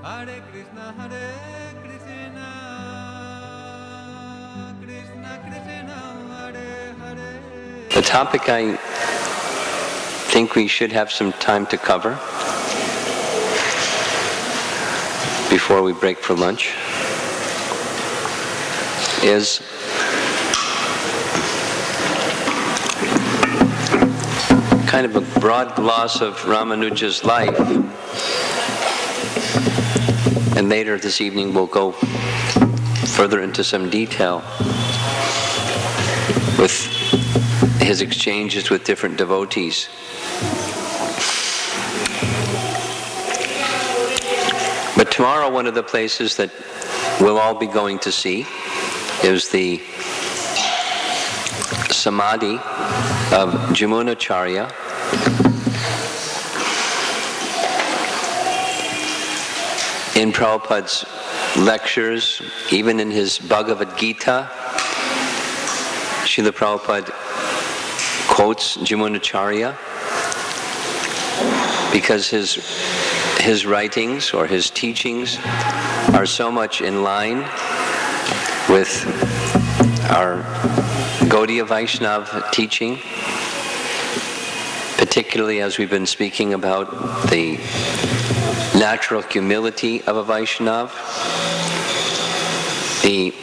Hare Krishna, Krishna Krishna, Hare Hare. The topic I think we should have some time to cover before we break for lunch is kind of a broad gloss of Ramanuja's life, and later this evening we'll go further into some detail with his exchanges with different devotees. But tomorrow, one of the places that we'll all be going to see is the Samadhi of Yamunacarya. In Prabhupada's lectures, even in his Bhagavad Gita, Srila Prabhupada quotes Yamunacarya because his writings or his teachings are so much in line with our Gaudiya Vaishnava teaching, particularly as we've been speaking about the natural humility of a Vaishnava, the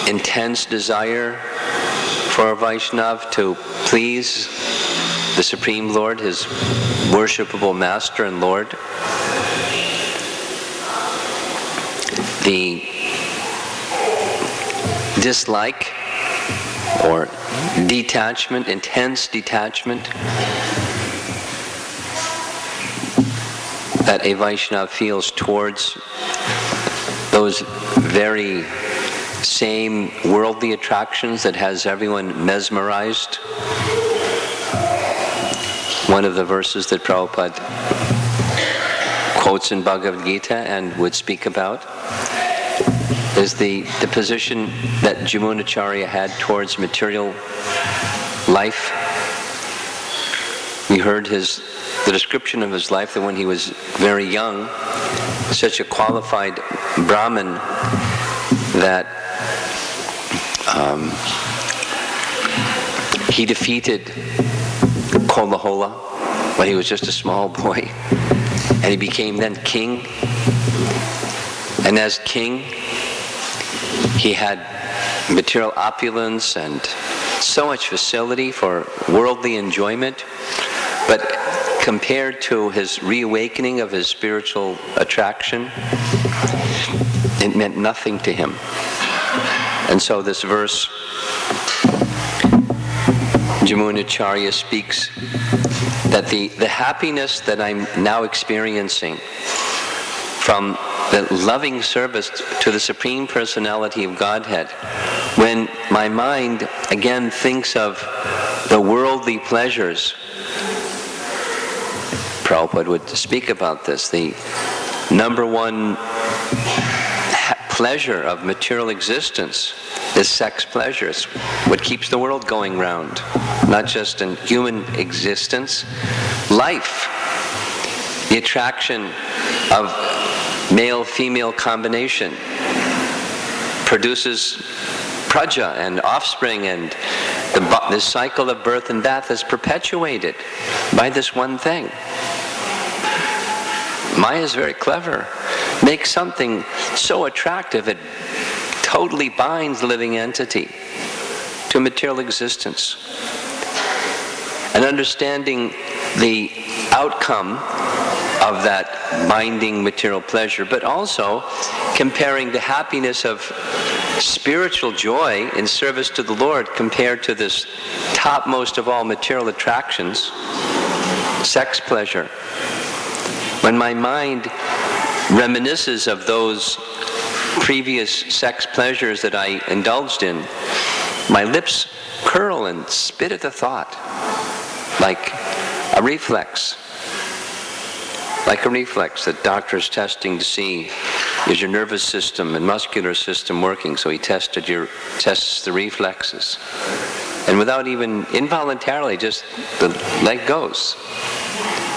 intense desire for a Vaishnava to please the Supreme Lord, his worshipable Master and Lord, the dislike or detachment, intense detachment that a Vaishnava feels towards those very same worldly attractions that has everyone mesmerized. One of the verses that Prabhupada quotes in Bhagavad Gita and would speak about is the position that Yamunacharya had towards material life. We heard the description of his life that when he was very young, such a qualified Brahmin that he defeated Kolahola when he was just a small boy, and he became then king. And as king, he had material opulence and so much facility for worldly enjoyment, but compared to his reawakening of his spiritual attraction, it meant nothing to him. And so this verse, Yamunacharya speaks that the happiness that I'm now experiencing from the loving service to the Supreme Personality of Godhead, when my mind again thinks of the worldly pleasures, Prabhupada would speak about this, the number one pleasure of material existence is sex pleasures, what keeps the world going round, not just in human existence, life. The attraction of male-female combination produces praja and offspring, and the cycle of birth and death is perpetuated by this one thing. Maya is very clever. Makes something so attractive it totally binds the living entity to material existence. And understanding the outcome of that binding material pleasure, but also comparing the happiness of spiritual joy in service to the Lord compared to this topmost of all material attractions, sex pleasure. When my mind reminisces of those previous sex pleasures that I indulged in, my lips curl and spit at the thought, like a reflex. Like a reflex that doctor's testing to see, is your nervous system and muscular system working? So he tests the reflexes. And without even, involuntarily, just the leg goes.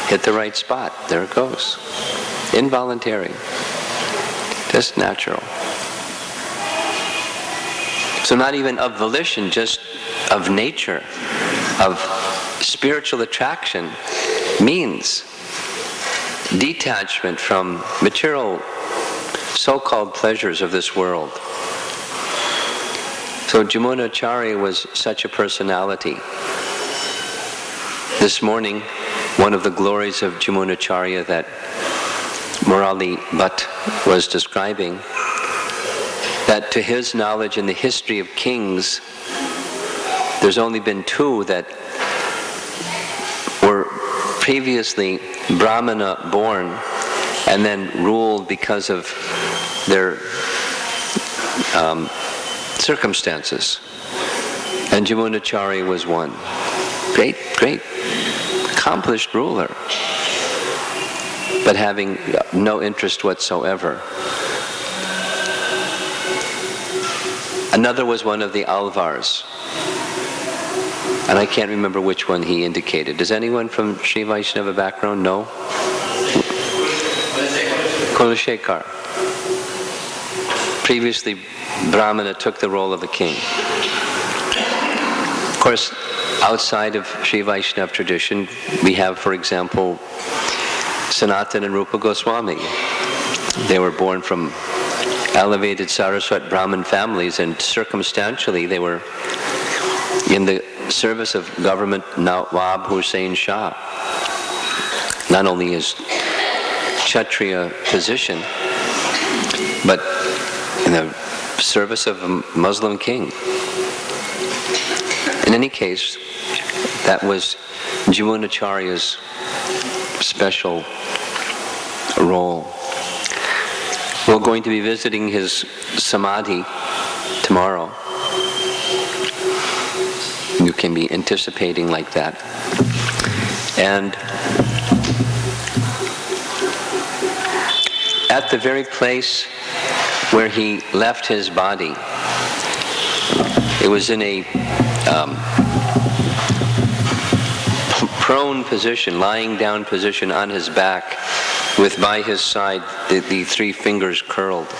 Hit the right spot, there it goes. Involuntary. Just natural. So not even of volition, just of nature, of spiritual attraction, means detachment from material so-called pleasures of this world. So Yamunacarya was such a personality. This morning, one of the glories of Yamunacarya that Murali Bhatt was describing, that to his knowledge in the history of kings, there's only been two that were previously Brahmana born and then ruled because of their circumstances. And Yamunacarya was one. Great, accomplished ruler, but having no interest whatsoever. Another was one of the Alvars, and I can't remember which one he indicated. Does anyone from Sri Vaishnava background know? Kulashekar. Previously, Brahmana took the role of the king. Of course, outside of Sri Vaishnava tradition, we have, for example, Sanatana and Rupa Goswami. They were born from elevated Saraswat Brahmin families, and circumstantially they were in the service of government Nawab Hussain Shah. Not only his Kshatriya position, but in the service of a Muslim king. In any case, that was Yamunacarya's special role. We're going to be visiting his samadhi tomorrow. You can be anticipating like that. And at the very place where he left his body, it was in a prone position, lying down position on his back, with by his side the three fingers curled.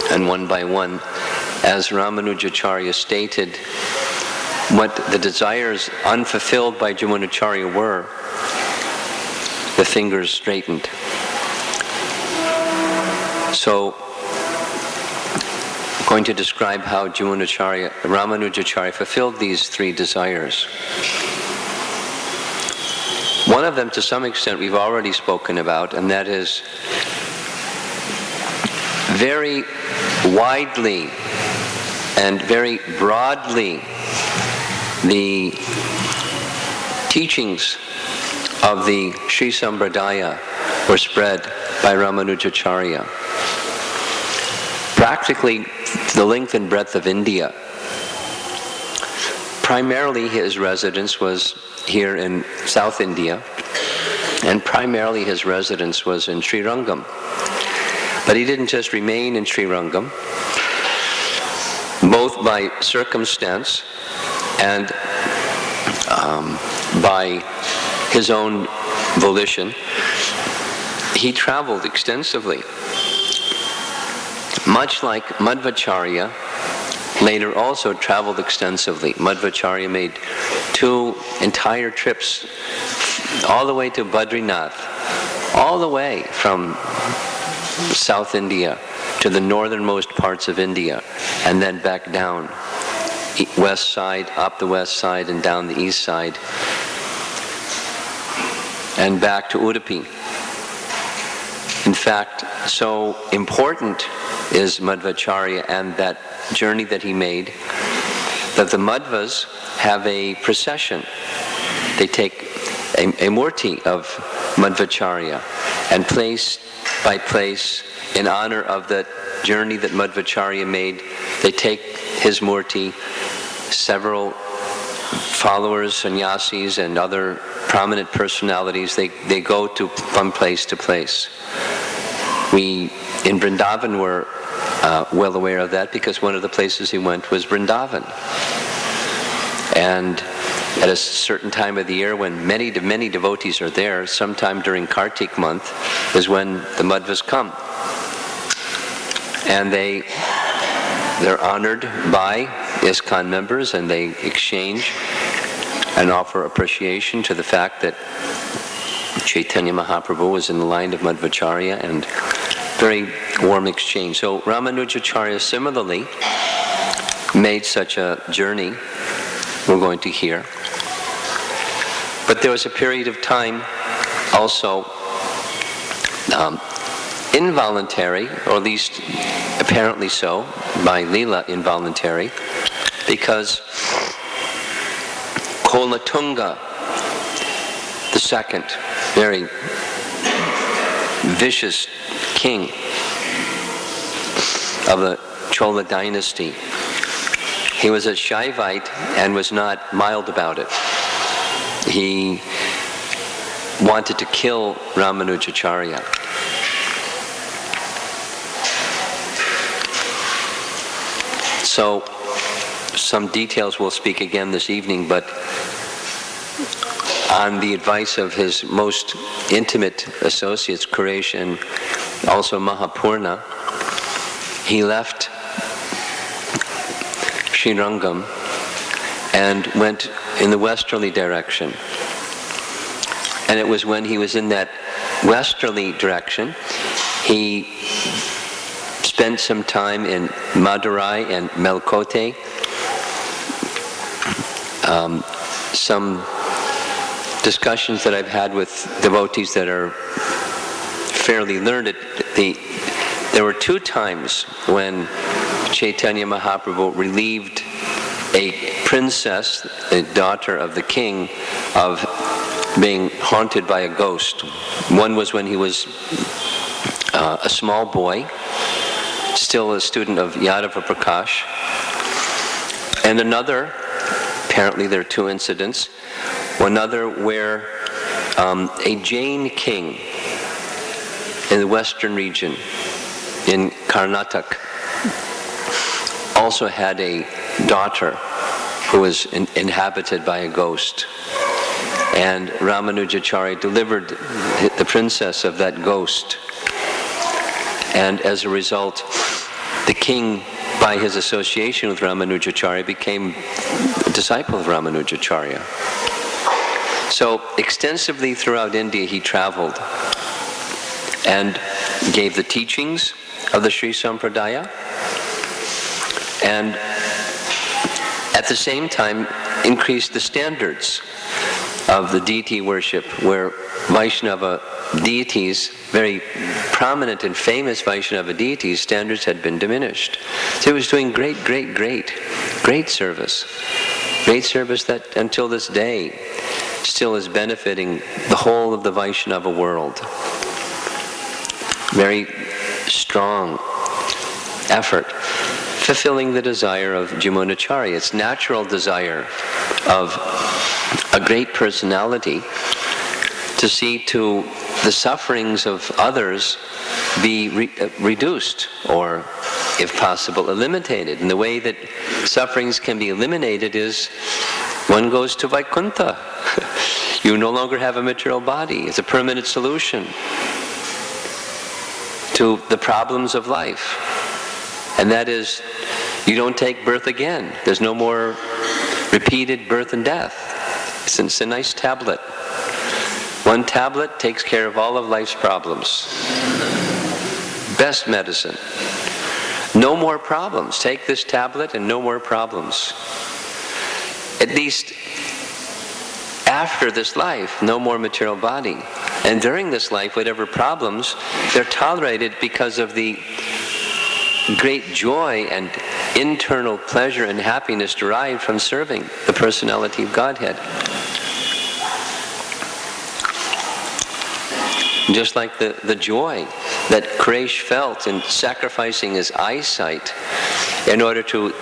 And one by one, as Ramanujacharya stated, what the desires unfulfilled by Yamunacarya were, the fingers straightened. So, I'm going to describe how Ramanujacharya fulfilled these three desires. One of them, to some extent, we've already spoken about, and that is very widely and very broadly the teachings of the Sri Sampradaya were spread by Ramanujacharya. Practically the length and breadth of India. Primarily his residence was here in South India, and primarily his residence was in Srirangam. But he didn't just remain in Srirangam, both by circumstance and by his own volition. He traveled extensively. Much like Madhvacharya later also traveled extensively. Madhvacharya made 2 entire trips all the way to Badrinath, all the way from South India to the northernmost parts of India, and then back down west side, up the west side, and down the east side, and back to Udupi. In fact, so important is Madhvacharya and that journey that he made, that the Madhvas have a procession. They take a murti of Madhvacharya, and place by place, in honor of that journey that Madhvacharya made, they take his murti. Several followers, sannyasis, and other prominent personalities, they go from place to place. We in Vrindavan were well aware of that, because one of the places he went was Vrindavan. And at a certain time of the year when many devotees are there, sometime during Kartik month, is when the Madhvas come. And they're honored by ISKCON members, and they exchange and offer appreciation to the fact that Chaitanya Mahaprabhu was in the line of Madhvacharya, and very warm exchange. So Ramanujacharya similarly made such a journey, we're going to hear. But there was a period of time also involuntary, or at least apparently so, by Leela involuntary, because Kolatunga the second, very vicious king of the Chola dynasty, he was a Shaivite and was not mild about it. He wanted to kill Ramanujacharya. So, some details we'll speak again this evening, but on the advice of his most intimate associates, Quresh and also Mahapurna, he left Srirangam and went in the westerly direction. And it was when he was in that westerly direction, he spent some time in Madurai and Melkote. Some discussions that I've had with devotees that are fairly learned, there were two times when Chaitanya Mahaprabhu relieved a princess, a daughter of the king, of being haunted by a ghost. One was when he was a small boy, still a student of Yadava Prakash, and another, apparently there are two incidents, one other where a Jain king in the western region, in Karnataka, also had a daughter who was inhabited by a ghost. And Ramanujacharya delivered the princess of that ghost. And as a result, the king, by his association with Ramanujacharya, became a disciple of Ramanujacharya. So extensively throughout India he traveled and gave the teachings of the Sri Sampradaya, and at the same time increased the standards of the deity worship, where Vaishnava deities, very prominent and famous Vaishnava deities, standards had been diminished. So he was doing great service. Great service that until this day still is benefiting the whole of the Vaishnava world. Very strong effort, fulfilling the desire of Yamunacarya, its natural desire of a great personality to see to the sufferings of others be reduced, or, if possible, eliminated. And the way that sufferings can be eliminated is one goes to Vaikuntha. You no longer have a material body. It's a permanent solution to the problems of life. And that is, you don't take birth again. There's no more repeated birth and death. It's a nice tablet. One tablet takes care of all of life's problems. Best medicine. No more problems. Take this tablet and no more problems. At least after this life, no more material body. And during this life, whatever problems, they're tolerated because of the great joy and internal pleasure and happiness derived from serving the personality of Godhead. Just like the joy that Quresh felt in sacrificing his eyesight in order to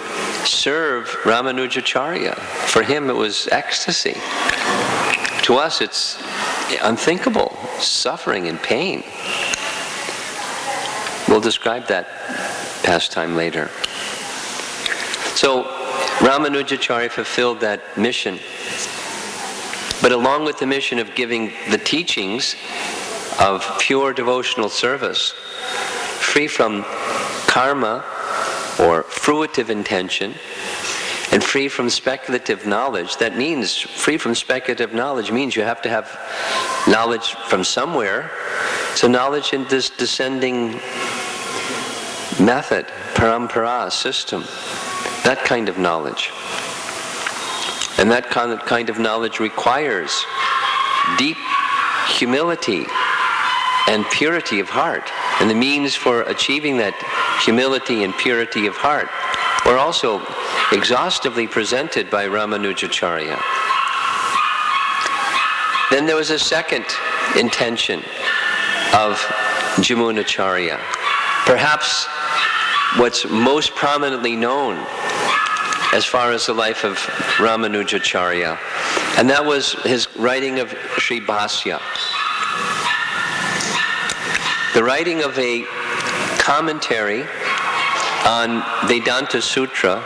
serve Ramanujacharya. For him it was ecstasy. To us it's unthinkable, suffering and pain. We'll describe that pastime later. So Ramanujacharya fulfilled that mission. But along with the mission of giving the teachings of pure devotional service, free from karma or fruitive intention, and free from speculative knowledge. That means, free from speculative knowledge means you have to have knowledge from somewhere. So knowledge in this descending method, parampara, system, that kind of knowledge. And that kind of knowledge requires deep humility and purity of heart. And the means for achieving that humility and purity of heart were also exhaustively presented by Ramanujacharya. Then there was a second intention of Yamunacharya. Perhaps what's most prominently known as far as the life of Ramanujacharya, and that was his writing of Sri Bhasya. The writing of a commentary on Vedanta Sutra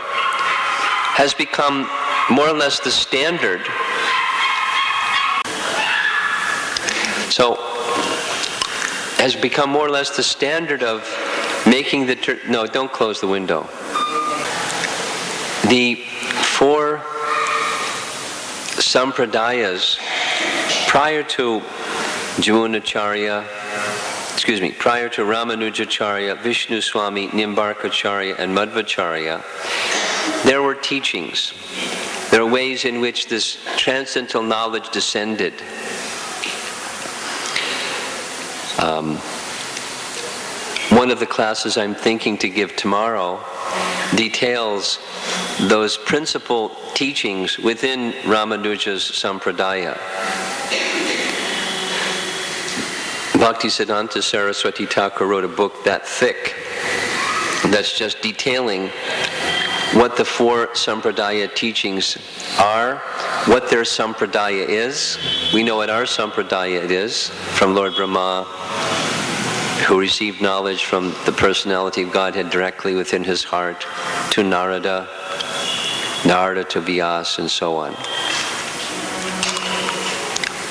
has become more or less the standard. So, has become more or less the standard of making the... No, don't close the window. The four sampradayas prior to Yamunacharya, prior to Ramanujacharya, Vishnu Swami, Nimbarkacharya, and Madhvacharya, there were teachings. There are ways in which this transcendental knowledge descended. One of the classes I'm thinking to give tomorrow details those principal teachings within Ramanuja's Sampradaya. Bhaktisiddhanta Saraswati Thakur wrote a book that thick that's just detailing what the four Sampradaya teachings are, what their Sampradaya is. We know what our Sampradaya is from Lord Brahma, who received knowledge from the personality of Godhead directly within his heart, to Narada, Narada to Vyasa, and so on.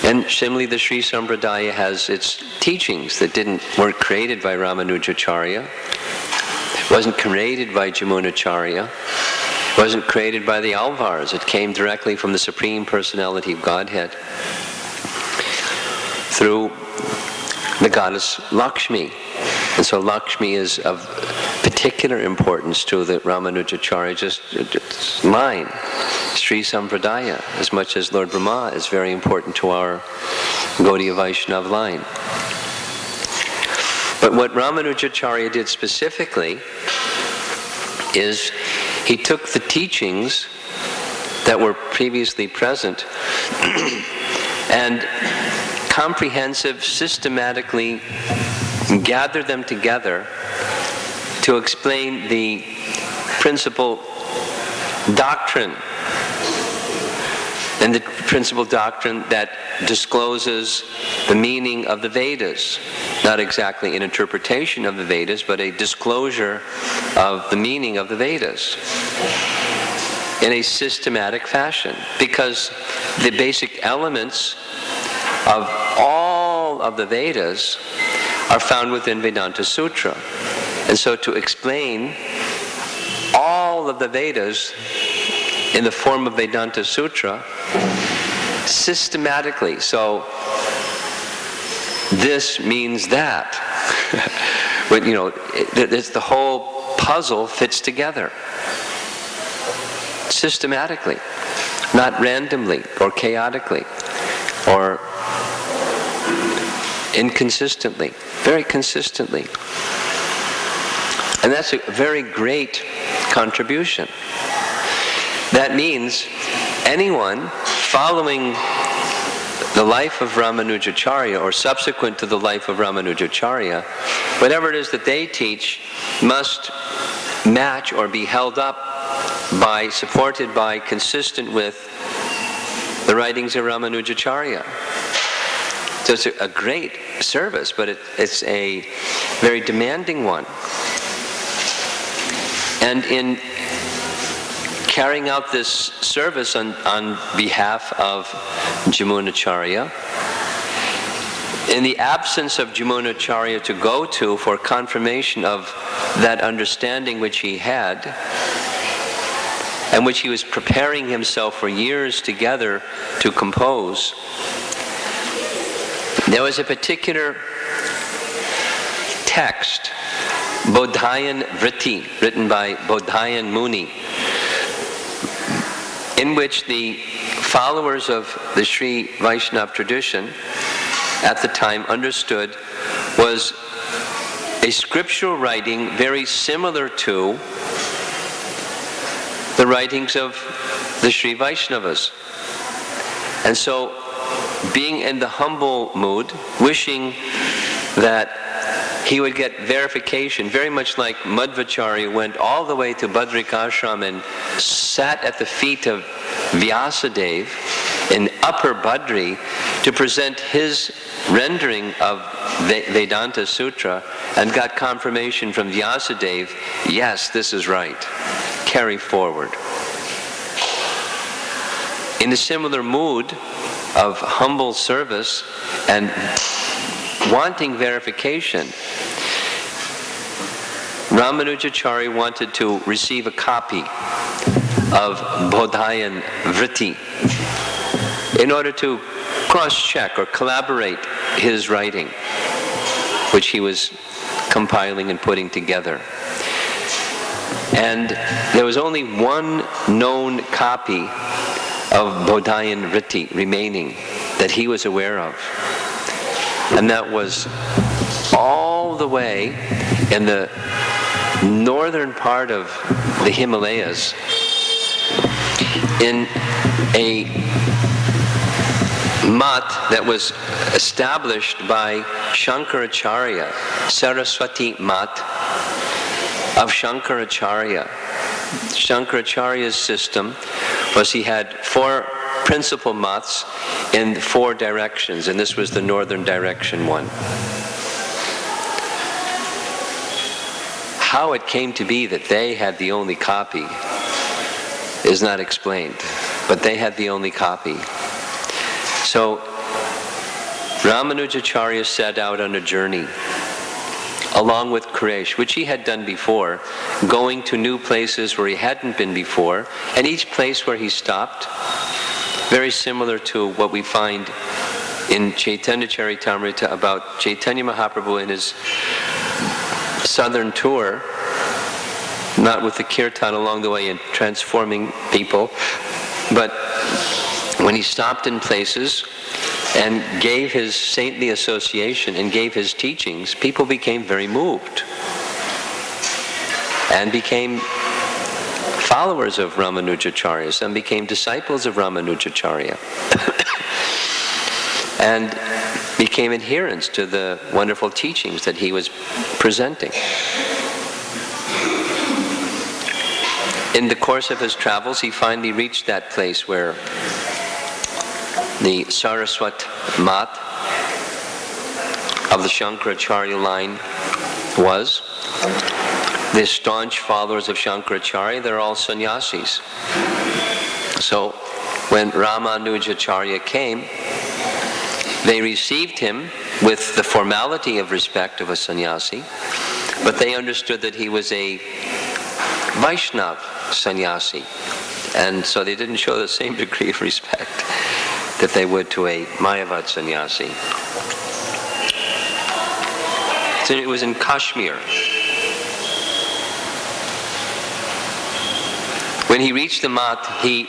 And similarly, the Sri Sampradaya has its teachings that weren't created by Ramanujacharya, wasn't created by Yamunacharya, wasn't created by the Alvars. It came directly from the Supreme Personality of Godhead through the goddess Lakshmi. And so Lakshmi is of particular importance to the Ramanujacharya, just line, Sri Sampradaya, as much as Lord Brahma is very important to our Gaudiya Vaishnava line. But what Ramanujacharya did specifically is he took the teachings that were previously present and systematically gathered them together to explain the principal doctrine, and the principal doctrine that discloses the meaning of the Vedas. Not exactly an interpretation of the Vedas, but a disclosure of the meaning of the Vedas in a systematic fashion, because the basic elements of all of the Vedas are found within Vedanta Sutra. And so to explain all of the Vedas in the form of Vedanta Sutra systematically, so this means that. But it's the whole puzzle fits together systematically, not randomly or chaotically or inconsistently, very consistently. And that's a very great contribution. That means anyone following the life of Ramanujacharya or subsequent to the life of Ramanujacharya, whatever it is that they teach must match or be held up by, supported by, consistent with the writings of Ramanujacharya. So it's a great service, but it's a very demanding one. And in carrying out this service on behalf of Yamunacharya, in the absence of Yamunacarya to go to for confirmation of that understanding which he had, and which he was preparing himself for years together to compose, there was a particular text, Bodhayan Vritti, written by Bodhayan Muni, in which the followers of the Sri Vaishnava tradition at the time understood was a scriptural writing very similar to the writings of the Sri Vaishnavas. And so, being in the humble mood, wishing that he would get verification, very much like Madhvacharya went all the way to Badrikashram and sat at the feet of Vyasadeva in Upper Badri to present his rendering of Vedanta Sutra, and got confirmation from Vyasadeva, yes, this is right, carry forward. In a similar mood of humble service and wanting verification, Ramanujacharya wanted to receive a copy of Bodhayan Vritti in order to cross-check or collaborate his writing, which he was compiling and putting together. And there was only one known copy of Bodhayan Vritti remaining that he was aware of. And that was all the way in the northern part of the Himalayas, in a mat that was established by Shankaracharya, Saraswati mat of Shankaracharya. Shankaracharya's system was he had 4 principal mats in 4 directions, and this was the northern direction one. How it came to be that they had the only copy is not explained, but they had the only copy. So Ramanujacharya set out on a journey along with Quraysh, which he had done before, going to new places where he hadn't been before, and each place where he stopped, very similar to what we find in Chaitanya Charitamrita about Chaitanya Mahaprabhu in his southern tour, not with the kirtan along the way and transforming people, but when he stopped in places and gave his saintly association and gave his teachings, people became very moved and became followers of Ramanujacharya, some became disciples of Ramanujacharya and became adherents to the wonderful teachings that he was presenting. In the course of his travels, he finally reached that place where the Saraswat mat of the Shankaracharya line was. The staunch followers of Shankaracharya, they're all sannyasis. So when Ramanujacharya came, they received him with the formality of respect of a sannyasi, but they understood that he was a Vaishnava sannyasi, and so they didn't show the same degree of respect that they would to a Mayavad sannyasi. So it was in Kashmir. When he reached the mat, he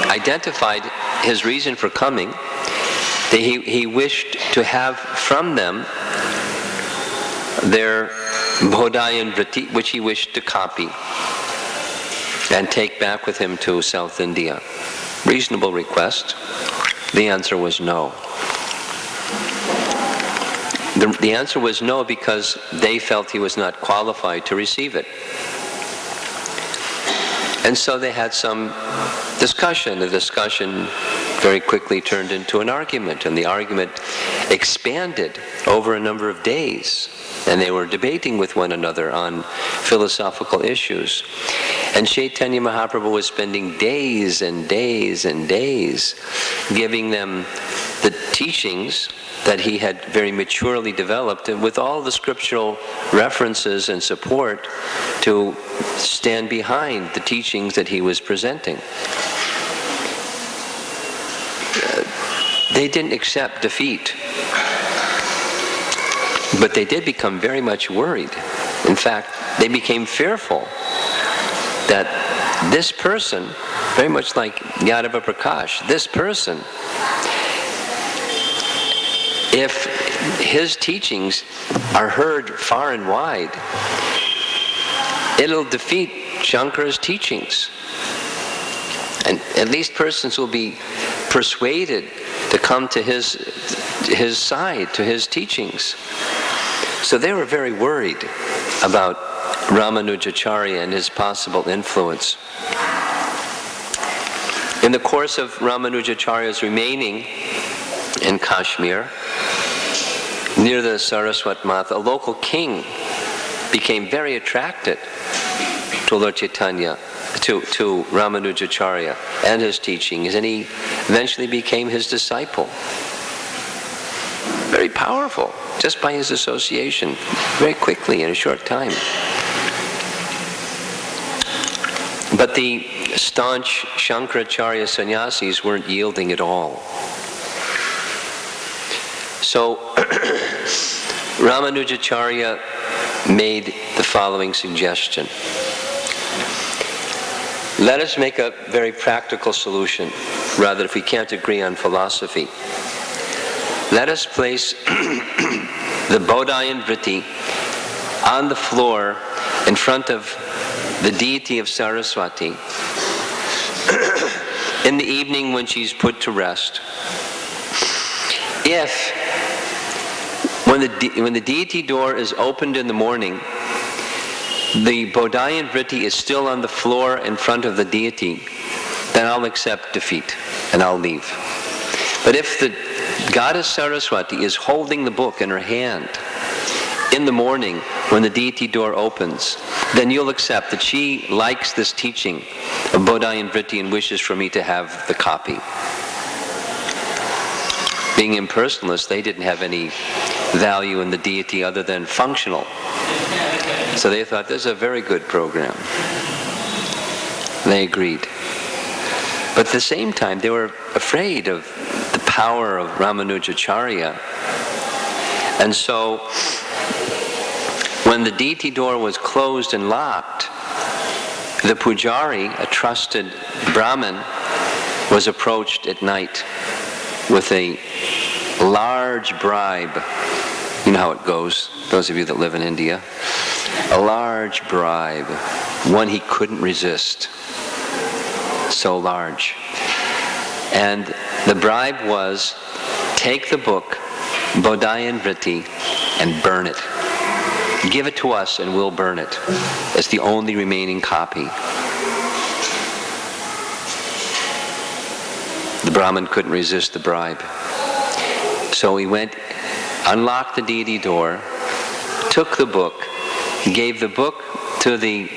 identified his reason for coming. That he wished to have from them their Bodhayan Vritti, which he wished to copy and take back with him to South India. Reasonable request. The answer was no. The answer was no because they felt he was not qualified to receive it. And so they had some discussion. The discussion very quickly turned into an argument, and the argument expanded over a number of days. And they were debating with one another on philosophical issues. And Chaitanya Mahaprabhu was spending days and days and days giving them the teachings that he had very maturely developed, and with all the scriptural references and support to stand behind the teachings that he was presenting. They didn't accept defeat, but they did become very much worried. In fact, they became fearful that this person, very much like Yadava Prakash, this person, if his teachings are heard far and wide, it'll defeat Shankara's teachings. And at least persons will be persuaded to come to his side, to his teachings. So they were very worried about Ramanujacharya and his possible influence. In the course of Ramanujacharya's remaining in Kashmir, near the Saraswat Math, a local king became very attracted to Lord Chaitanya, to Ramanujacharya and his teachings, and he eventually became his disciple. Very powerful, just by his association, very quickly in a short time. But the staunch Shankaracharya sannyasis weren't yielding at all. So Ramanujacharya made the following suggestion. Let us make a very practical solution, rather if we can't agree on philosophy. Let us place the Bodhayan Vritti on the floor in front of the deity of Saraswati in the evening when she's put to rest. If, when the deity door is opened in the morning, the Bodhayan Vritti is still on the floor in front of the deity, then I'll accept defeat and I'll leave. But if the goddess Saraswati is holding the book in her hand in the morning when the deity door opens, then you'll accept that she likes this teaching of Bodhayan Vritti and wishes for me to have the copy. Being impersonalists, they didn't have any value in the deity other than functional. So they thought, this is a very good program. They agreed. But at the same time, they were afraid of the power of Ramanujacharya. And so, when the deity door was closed and locked, the pujari, a trusted Brahmin, was approached at night with a large bribe. You know how it goes, those of you that live in India. A large bribe, one he couldn't resist. So large. And the bribe was, take the book, Bodhayan Vritti, and burn it. Give it to us and we'll burn it. It's the only remaining copy. The Brahmin couldn't resist the bribe. So he went, unlocked the deity door, took the book, gave the book to the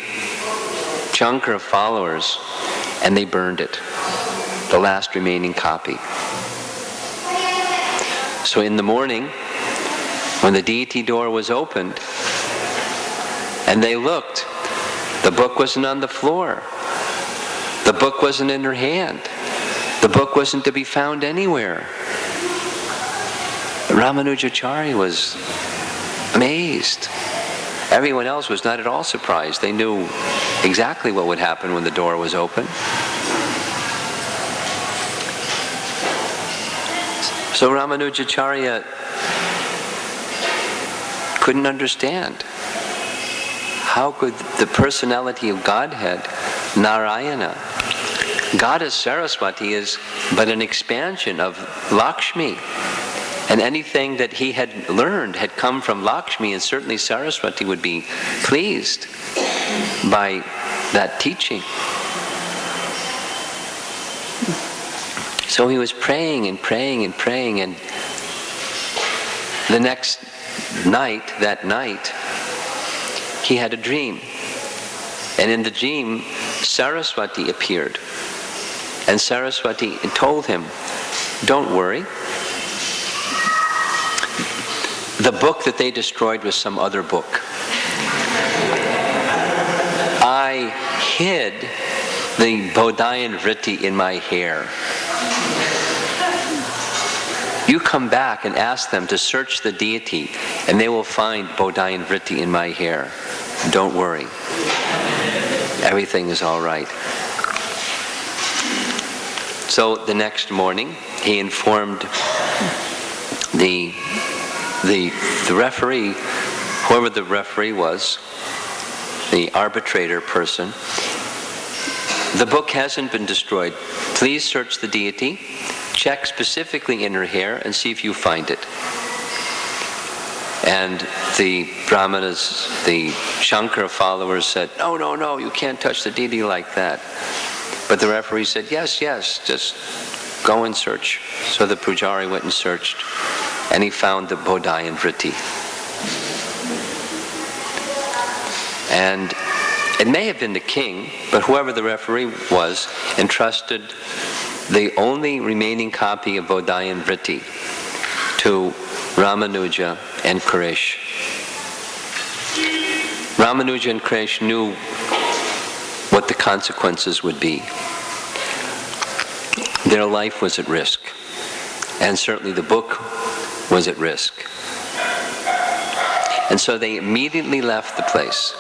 Shankara followers, and they burned it, the last remaining copy. So in the morning, when the deity door was opened, and they looked, the book wasn't on the floor. The book wasn't in her hand. The book wasn't to be found anywhere. Ramanujacharya was amazed. Everyone else was not at all surprised. They knew exactly what would happen when the door was open. So Ramanujacharya couldn't understand. How could the personality of Godhead, Narayana, Goddess Saraswati, is but an expansion of Lakshmi. And anything that he had learned had come from Lakshmi, and certainly Saraswati would be pleased by that teaching. So he was praying and praying and praying, and the next night, he had a dream. And in the dream, Saraswati appeared. And Saraswati told him, don't worry, the book that they destroyed was some other book. I hid the Bodhayan Vritti in my hair. You come back and ask them to search the deity, and they will find Bodhayan Vritti in my hair. Don't worry. Everything is all right. So the next morning, he informed the referee, whoever the referee was, the arbitrator person, the book hasn't been destroyed. Please search the deity, check specifically in her hair, and see if you find it. And the Brahmanas, the Shankara followers said, no, no, no, you can't touch the deity like that. But the referee said, yes, yes, just go and search. So the Pujari went and searched, and he found the Bodhayan Vritti. And it may have been the king, but whoever the referee was, entrusted the only remaining copy of Bodhayan Vritti to Ramanuja and Krish. Ramanuja and Krish knew what the consequences would be. Their life was at risk, and certainly the book was at risk. And so they immediately left the place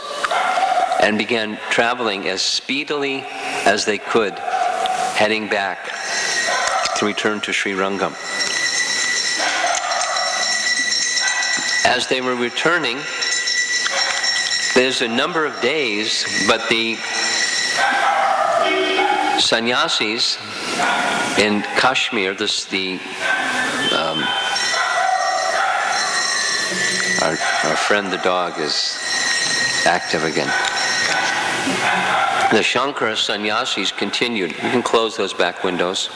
and began traveling as speedily as they could, heading back to return to Srirangam. As they were returning, there's a number of days, but the sannyasis in Kashmir, our friend the dog is active again. The Shankara sannyasis continued. You can close those back windows.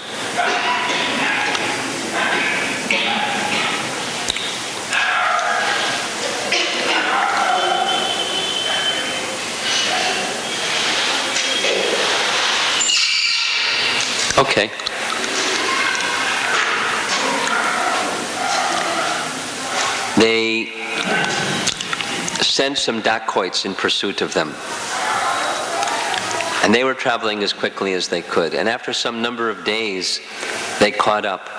Okay. They sent some dacoits in pursuit of them. And they were traveling as quickly as they could. And after some number of days, they caught up.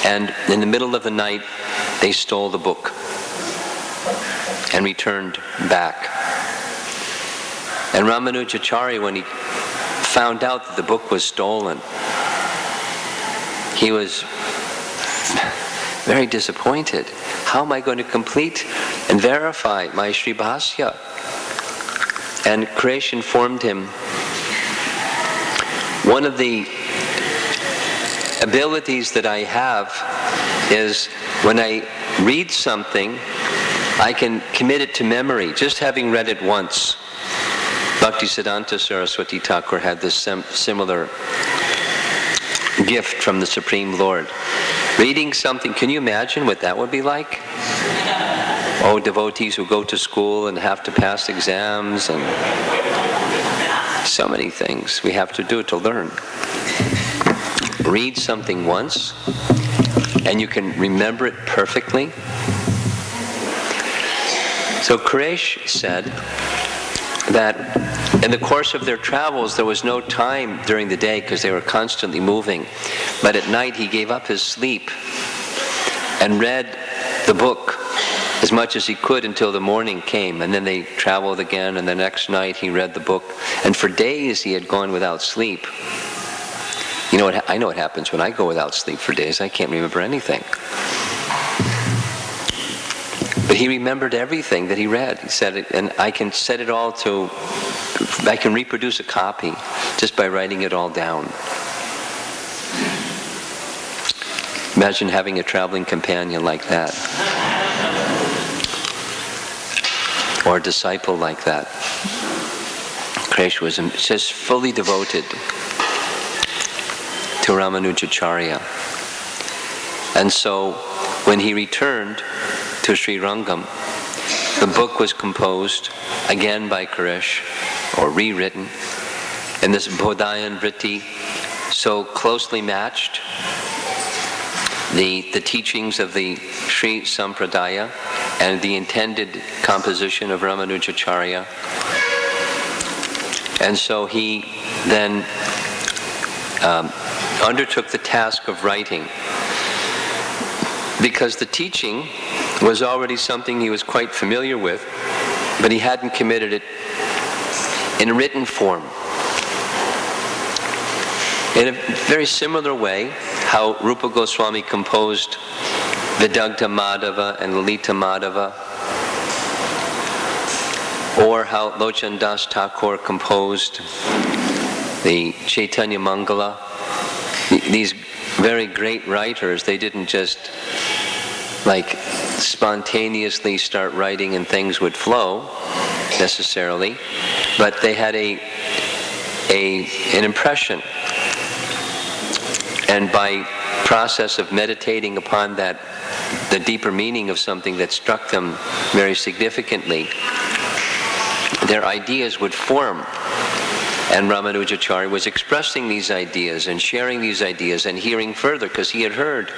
And in the middle of the night, they stole the book and returned back. And Yamunacarya, when he found out that the book was stolen, he was very disappointed. How am I going to complete and verify my Sri Bhasya? And Krish informed him, one of the abilities that I have is when I read something, I can commit it to memory, just having read it once. Bhaktisiddhanta Saraswati Thakur had this similar gift from the Supreme Lord. Reading something, can you imagine what that would be like? Oh, devotees who go to school and have to pass exams and so many things we have to do to learn. Read something once and you can remember it perfectly. So Krish said that in the course of their travels there was no time during the day because they were constantly moving, but at night he gave up his sleep and read the book as much as he could until the morning came, and then they traveled again, and the next night he read the book, and for days he had gone without sleep. You know what? I know what happens when I go without sleep for days. I can't remember anything. But he remembered everything that he read. He said it, and I can set it all to, I can reproduce a copy just by writing it all down. Imagine having a traveling companion like that. Or a disciple like that. Krish was just fully devoted to Ramanujacarya. And so when he returned to Srirangam, the book was composed again by Krish, or rewritten, and this Bodhayan Vritti so closely matched the teachings of the Sri Sampradaya and the intended composition of Ramanujacharya. And so he then undertook the task of writing, because the teaching was already something he was quite familiar with, but he hadn't committed it in written form. In a very similar way, how Rupa Goswami composed Vidagdha Madhava and Lalita Madhava, or how Lochan Das Thakur composed the Chaitanya Mangala. These very great writers, they didn't just like spontaneously start writing and things would flow necessarily, but they had an impression, and by process of meditating upon that, the deeper meaning of something that struck them very significantly, their ideas would form. And Ramanujacharya was expressing these ideas and sharing these ideas and hearing further, because he had heard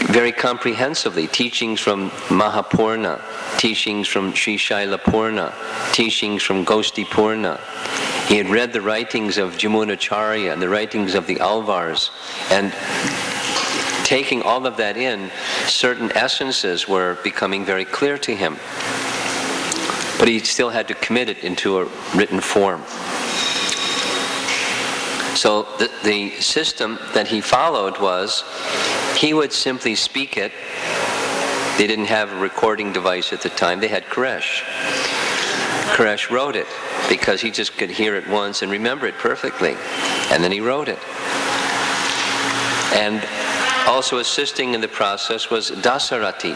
very comprehensively teachings from Mahapurna, teachings from Sri Shailapurna, teachings from Gosti Purna. He had read the writings of Yamunacarya and the writings of the Alvars, and taking all of that in, certain essences were becoming very clear to him. But he still had to commit it into a written form. So the system that he followed was, he would simply speak it. They didn't have a recording device at the time. They had Koresh. Koresh wrote it, because he just could hear it once and remember it perfectly. And then he wrote it. And also assisting in the process was Dasarati,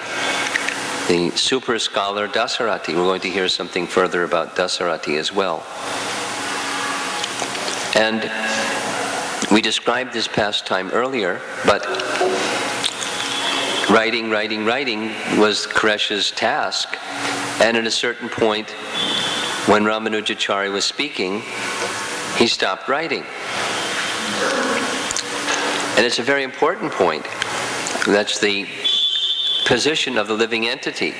the super scholar Dasarati. We're going to hear something further about Dasarati as well. And we described this pastime earlier, but writing was Koresh's task. And at a certain point, when Ramanujacharya was speaking, he stopped writing. And it's a very important point. That's the position of the living entity.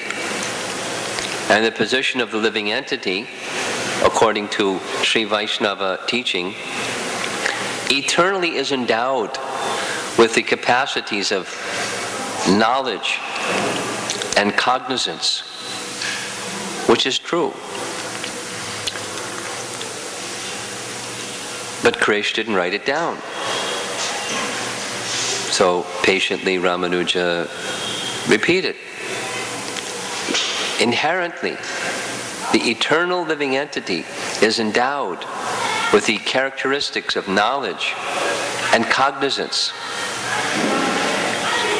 And the position of the living entity, according to Sri Vaishnava teaching, eternally is endowed with the capacities of knowledge and cognizance, which is true. But Koresh didn't write it down. So patiently Ramanuja repeated. Inherently, the eternal living entity is endowed with the characteristics of knowledge and cognizance.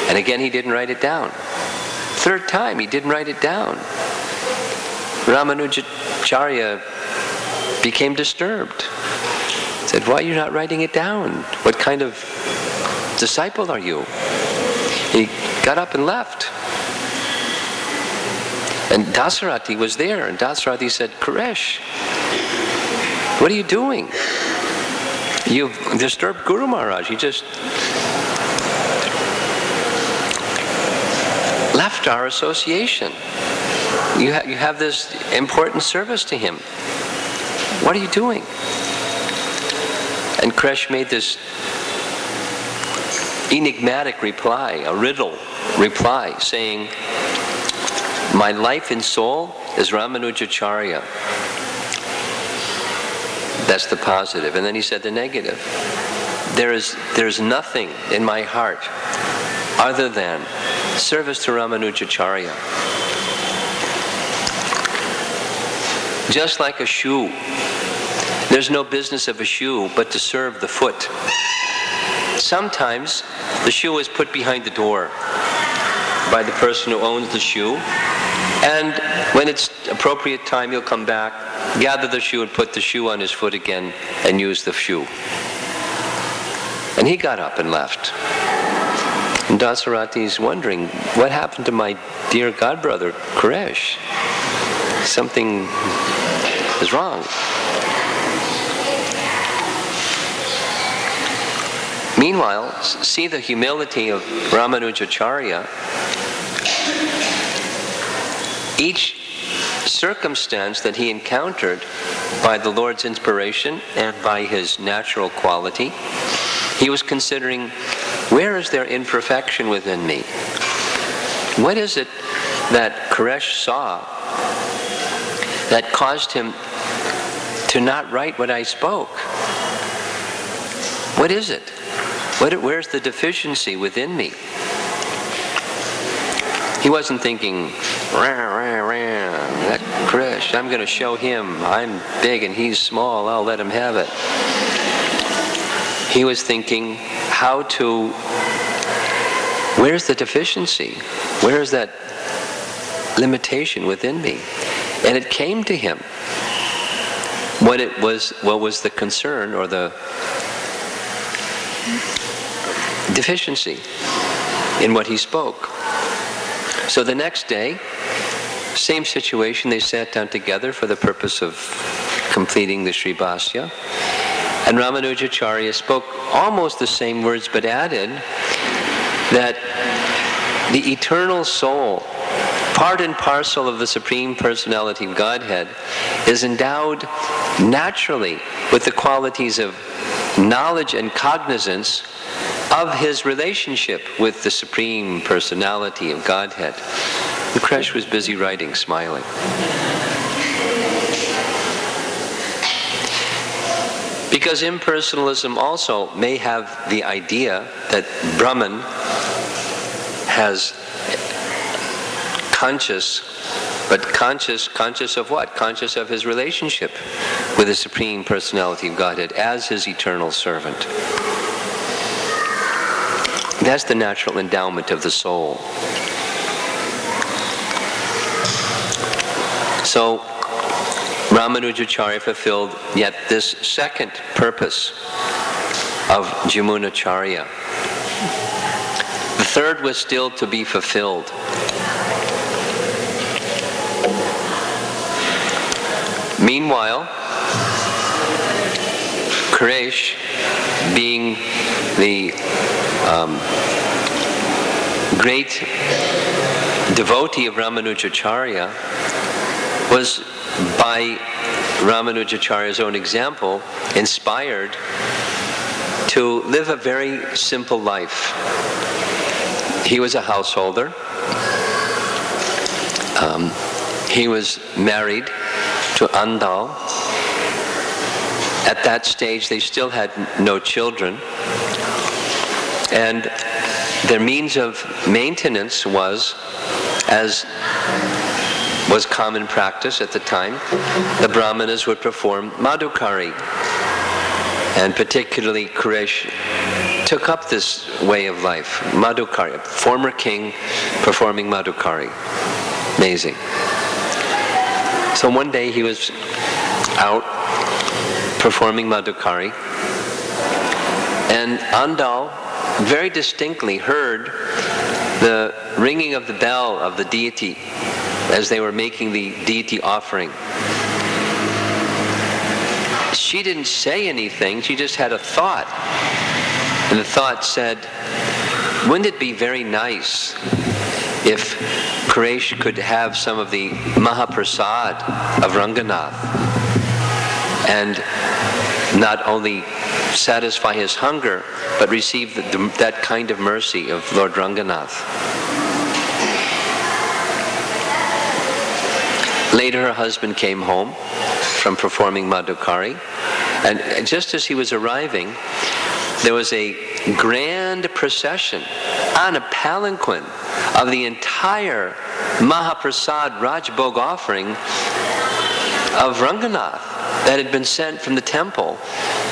And again, he didn't write it down. Third time, he didn't write it down. Ramanujacharya became disturbed. Said, why are you not writing it down? What kind of disciple are you? He got up and left. And Dasarati was there, and Dasarati said, Koresh, what are you doing? You've disturbed Guru Maharaj. He just left our association. You have this important service to him. What are you doing? And Koresh made this enigmatic reply, a riddle reply, saying, my life and soul is Ramanujacharya. That's the positive. And then he said the negative. There's nothing in my heart other than service to Ramanujacharya. Just like a shoe. There's no business of a shoe but to serve the foot. Sometimes the shoe is put behind the door by the person who owns the shoe, and when it's appropriate time he'll come back, gather the shoe and put the shoe on his foot again and use the shoe. And he got up and left. And Dasarati's wondering, what happened to my dear godbrother Koresh? Something is wrong. Meanwhile, see the humility of Ramanujacharya. Each circumstance that he encountered by the Lord's inspiration and by his natural quality, he was considering, where is there imperfection within me? What is it that Koresh saw that caused him to not write what I spoke? What is it? Where's the deficiency within me? He wasn't thinking, rah, rah, rah, that Koresh, I'm going to show him I'm big and he's small, I'll let him have it. He was thinking where's the deficiency? Where's that limitation within me? And it came to him what was the concern or the deficiency in what he spoke. So the next day, same situation, they sat down together for the purpose of completing the Sri Bhashya. And Ramanujacharya spoke almost the same words, but added that the eternal soul, part and parcel of the Supreme Personality of Godhead, is endowed naturally with the qualities of knowledge and cognizance of his relationship with the Supreme Personality of Godhead. And Koresh was busy writing, smiling. Because impersonalism also may have the idea that Brahman has conscious of what? Conscious of his relationship with the Supreme Personality of Godhead as his eternal servant. That's the natural endowment of the soul. So Ramanujacharya fulfilled yet this second purpose of Yamunacharya. The third was still to be fulfilled. Meanwhile, Koresh, being the great devotee of Ramanujacharya, was by Ramanujacharya's own example inspired to live a very simple life. He was a householder. He was married to Andal. At that stage, they still had no children. And their means of maintenance was, as was common practice at the time, the Brahmanas would perform Madhukari. And particularly Koresh took up this way of life, Madhukari, a former king performing Madhukari. Amazing. So one day he was out performing Madhukari, and Andal very distinctly heard the ringing of the bell of the deity as they were making the deity offering. She didn't say anything, she just had a thought. And the thought said, wouldn't it be very nice if Koresh could have some of the Mahaprasad of Ranganath and not only satisfy his hunger, but receive that kind of mercy of Lord Ranganath. Later her husband came home from performing Madhukari, and just as he was arriving, there was a grand procession on a palanquin of the entire Mahaprasad Rajbhog offering of Ranganath that had been sent from the temple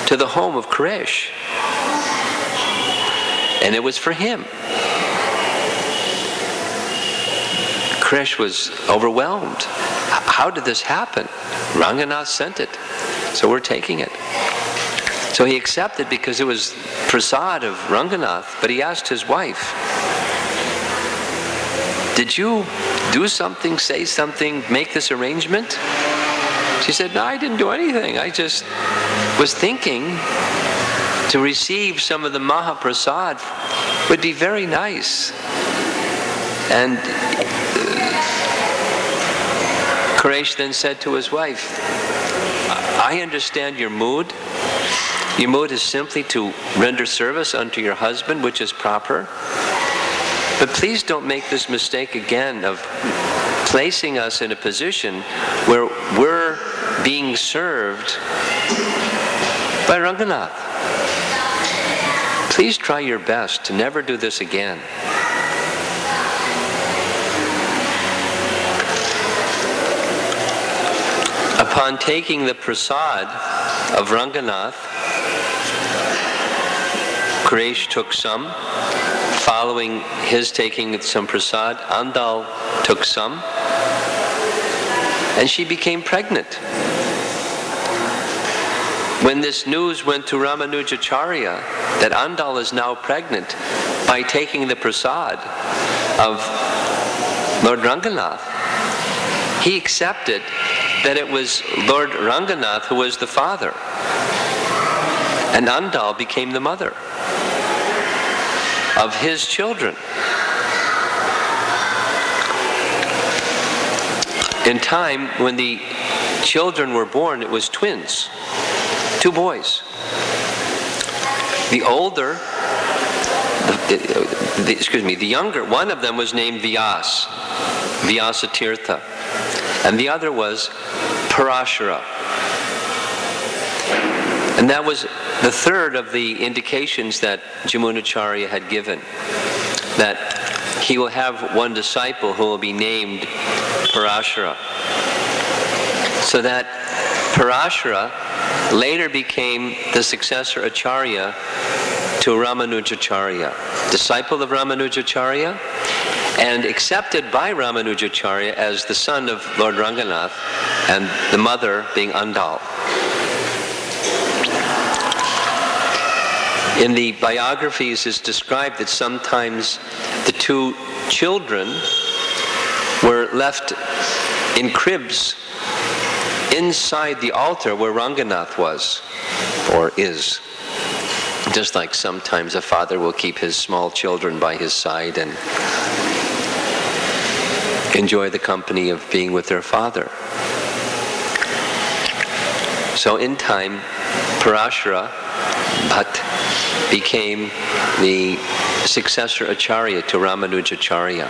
to the home of Koresh. And it was for him. Koresh was overwhelmed. How did this happen? Ranganath sent it, so we're taking it. So he accepted because it was prasad of Ranganath, but he asked his wife, did you do something, say something, make this arrangement? She said, no, I didn't do anything. I just was thinking to receive some of the Mahaprasad would be very nice. And Quraysh then said to his wife, I understand your mood. Your mood is simply to render service unto your husband, which is proper. But please don't make this mistake again of placing us in a position where we're being served by Ranganath. Please try your best to never do this again. Upon taking the prasad of Ranganath, Quraysh took some. Following his taking some prasad, Andal took some, and she became pregnant. When this news went to Ramanujacharya that Andal is now pregnant by taking the prasad of Lord Ranganath, he accepted that it was Lord Ranganath who was the father, and Andal became the mother of his children. In time, when the children were born, it was twins, 2 boys. The older, the younger, one of them was named Vyasatirtha, and the other was Parashara. And that was the third of the indications that Yamunacarya had given, that he will have one disciple who will be named Parashara. So that Parashara later became the successor Acharya to Ramanujacharya, disciple of Ramanujacharya, and accepted by Ramanujacharya as the son of Lord Ranganath, and the mother being Andal. In the biographies it's described that sometimes the 2 children were left in cribs inside the altar where Ranganath was, or is. Just like sometimes a father will keep his small children by his side and enjoy the company of being with their father. So in time, Parashara Bhatta became the successor Acharya to Ramanujacharya.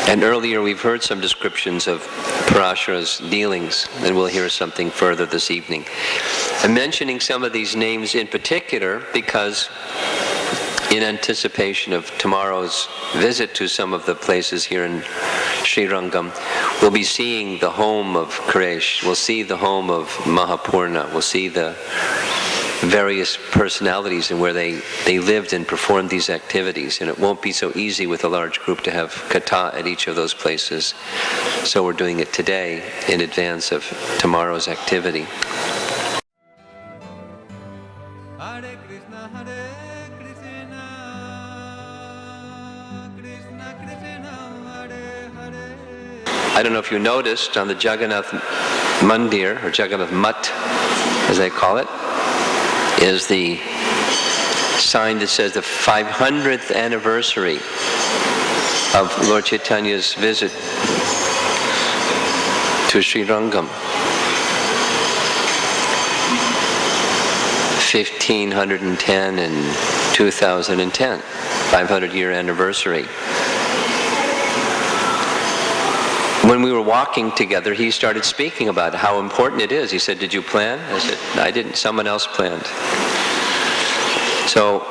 And earlier we've heard some descriptions of Parashara's dealings, and we'll hear something further this evening. I'm mentioning some of these names in particular because in anticipation of tomorrow's visit to some of the places here in Srirangam, we'll be seeing the home of Quraysh, we'll see the home of Mahapurna, we'll see the various personalities and where they lived and performed these activities. And it won't be so easy with a large group to have kata at each of those places. So we're doing it today in advance of tomorrow's activity. Hare Krishna, Krishna Krishna, Hare Hare. I don't know if you noticed on the Jagannath Mandir, or Jagannath Mutt, as they call it, is the sign that says the 500th anniversary of Lord Chaitanya's visit to Srirangam. 1510 and 2010, 500-year anniversary. When we were walking together, he started speaking about how important it is. He said, "Did you plan?" I said, "I didn't. Someone else planned." So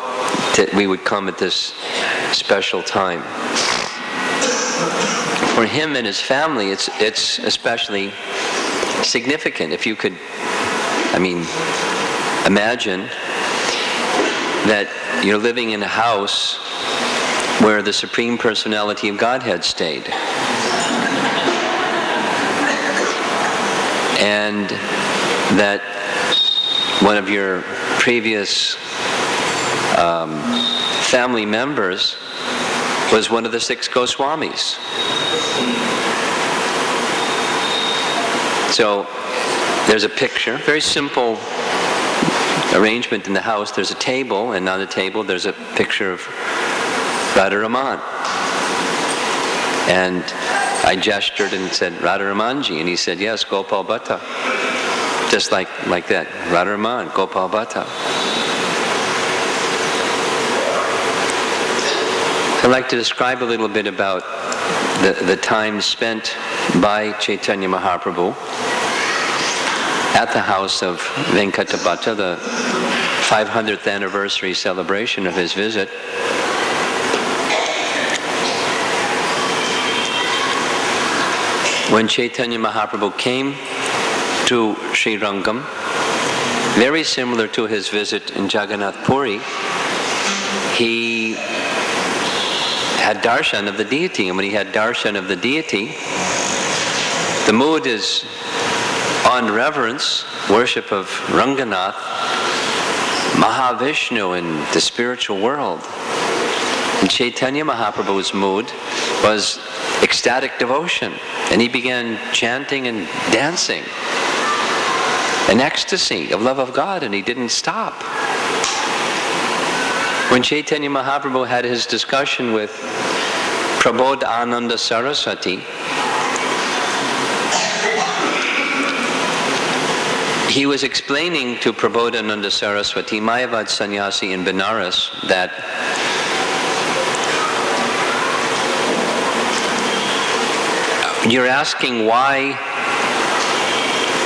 that we would come at this special time. For him and his family, it's especially significant. If you could, imagine that you're living in a house where the Supreme Personality of Godhead stayed. And that one of your previous family members was one of the 6 Goswamis. So there's a picture, very simple arrangement in the house. There's a table, and on the table there's a picture of Radharaman. And I gestured and said, Radharamanji, and he said, yes, Gopal Bhatta. Just like that, Radharaman, Gopal Bhatta. I'd like to describe a little bit about the time spent by Chaitanya Mahaprabhu at the house of Venkata Bhatta, the 500th anniversary celebration of his visit. When Chaitanya Mahaprabhu came to Srirangam, very similar to his visit in Jagannath Puri, he had darshan of the deity. And when he had darshan of the deity, the mood is on reverence, worship of Ranganath, Mahavishnu in the spiritual world. And Chaitanya Mahaprabhu's mood was ecstatic devotion. And he began chanting and dancing, an ecstasy of love of God, and he didn't stop. When Chaitanya Mahaprabhu had his discussion with Prabodha Ananda Saraswati, he was explaining to Prabodha Ananda Saraswati, Mayavad sannyasi in Benares, that you're asking why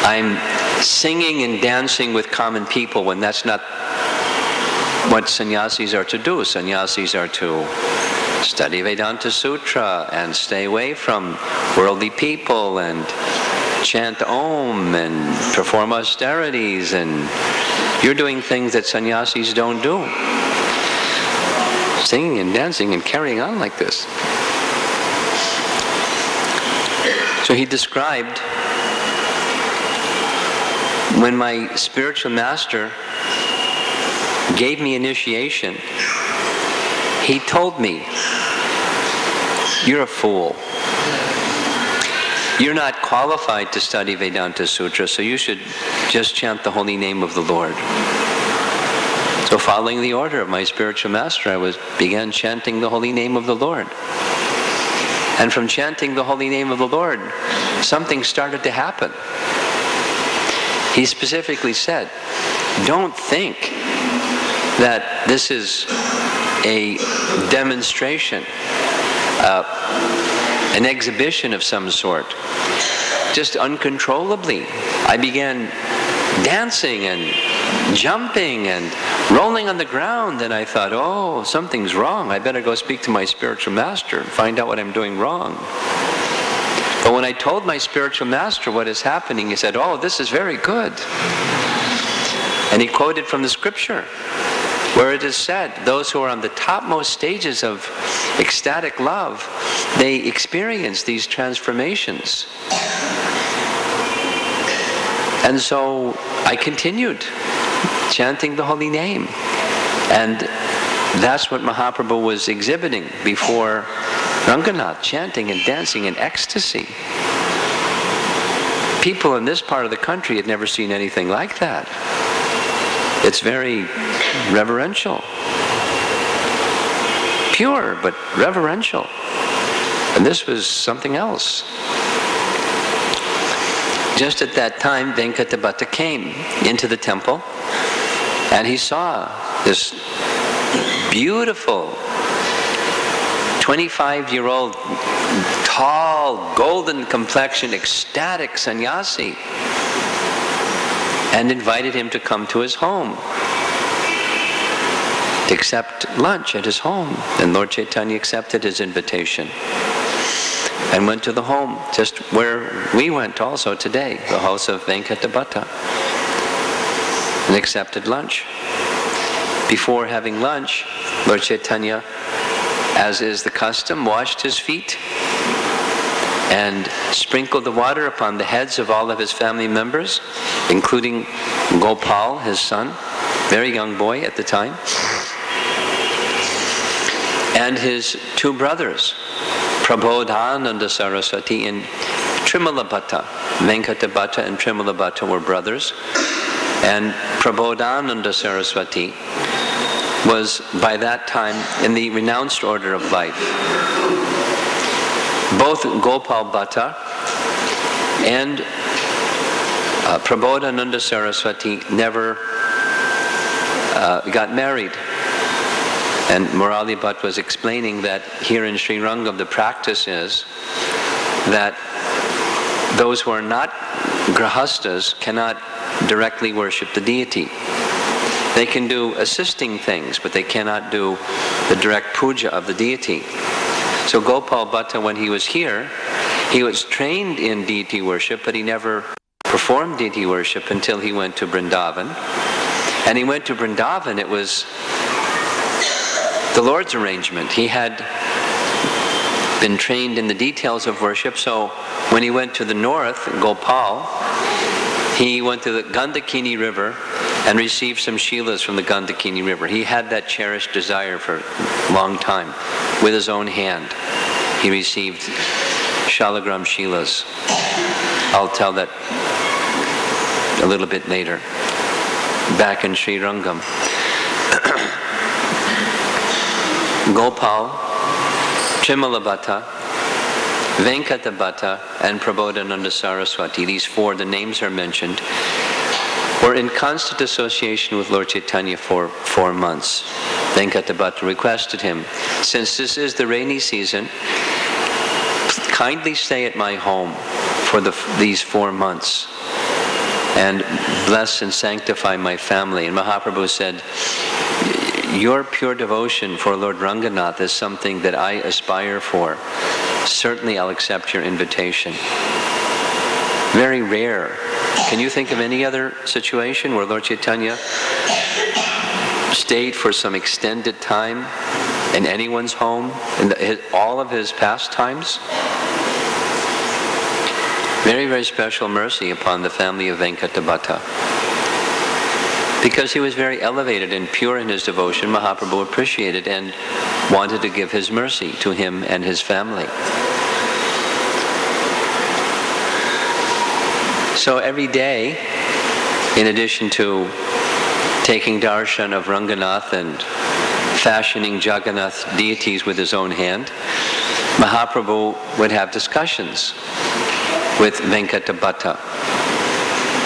I'm singing and dancing with common people when that's not what sannyasis are to do. Sannyasis are to study Vedanta Sutra and stay away from worldly people and chant Om and perform austerities, and you're doing things that sannyasis don't do. Singing and dancing and carrying on like this. So he described when my spiritual master gave me initiation, he told me, you're a fool. You're not qualified to study Vedanta Sutra, so you should just chant the holy name of the Lord. So following the order of my spiritual master, I began chanting the holy name of the Lord. And from chanting the holy name of the Lord, something started to happen. He specifically said, don't think that this is a demonstration, an exhibition of some sort. Just uncontrollably, I began dancing and jumping and rolling on the ground, and I thought, oh, something's wrong. I better go speak to my spiritual master and find out what I'm doing wrong. But when I told my spiritual master what is happening, he said, oh, this is very good. And he quoted from the scripture, where it is said, those who are on the topmost stages of ecstatic love, they experience these transformations. And so I continued chanting the holy name. And that's what Mahaprabhu was exhibiting before Ranganath, chanting and dancing in ecstasy. People in this part of the country had never seen anything like that. It's very reverential. Pure, but reverential. And this was something else. Just at that time, Venkata Bhatta came into the temple, and he saw this beautiful 25-year-old, tall, golden complexion, ecstatic sannyasi, and invited him to come to his home, to accept lunch at his home. And Lord Chaitanya accepted his invitation and went to the home, just where we went also today, the house of Venkata Bhatta, and accepted lunch. Before having lunch, Lord Chaitanya, as is the custom, washed his feet and sprinkled the water upon the heads of all of his family members, including Gopal, his son, very young boy at the time, and his two brothers, Prabodhananda Saraswati and Trimala Bhatta. Venkata Bhatta and Trimala Bhatta were brothers. And Prabodhananda Saraswati was by that time in the renounced order of life. Both Gopal Bhatta and Prabodhananda Saraswati never got married. And Murali Bhatt was explaining that here in Srirangam the practice is that those who are not grahastas cannot directly worship the deity. They can do assisting things, but they cannot do the direct puja of the deity. So Gopal Bhatta, when he was here, he was trained in deity worship, but he never performed deity worship until he went to Vrindavan. And he went to Vrindavan, it was the Lord's arrangement. He had been trained in the details of worship, so when he went to the north, Gopal, he went to the Gandakini River and received some shilas from the Gandakini River. He had that cherished desire for a long time. With his own hand, he received Shalagram shilas. I'll tell that a little bit later. Back in Srirangam. Gopal, Chimala Bhatta, Venkata Bhatta, and Prabodhananda Saraswati, these four, the names are mentioned, were in constant association with Lord Chaitanya for 4 months. Venkata Bhatta requested him, since this is the rainy season, kindly stay at my home for these 4 months and bless and sanctify my family. And Mahaprabhu said, your pure devotion for Lord Ranganath is something that I aspire for. Certainly I'll accept your invitation. Very rare. Can you think of any other situation where Lord Chaitanya stayed for some extended time in anyone's home, in all of his pastimes? Very, very special mercy upon the family of Venkata Bhatta. Because he was very elevated and pure in his devotion, Mahaprabhu appreciated and wanted to give his mercy to him and his family. So every day, in addition to taking darshan of Ranganath and fashioning Jagannath deities with his own hand, Mahaprabhu would have discussions with Venkata Bhatta.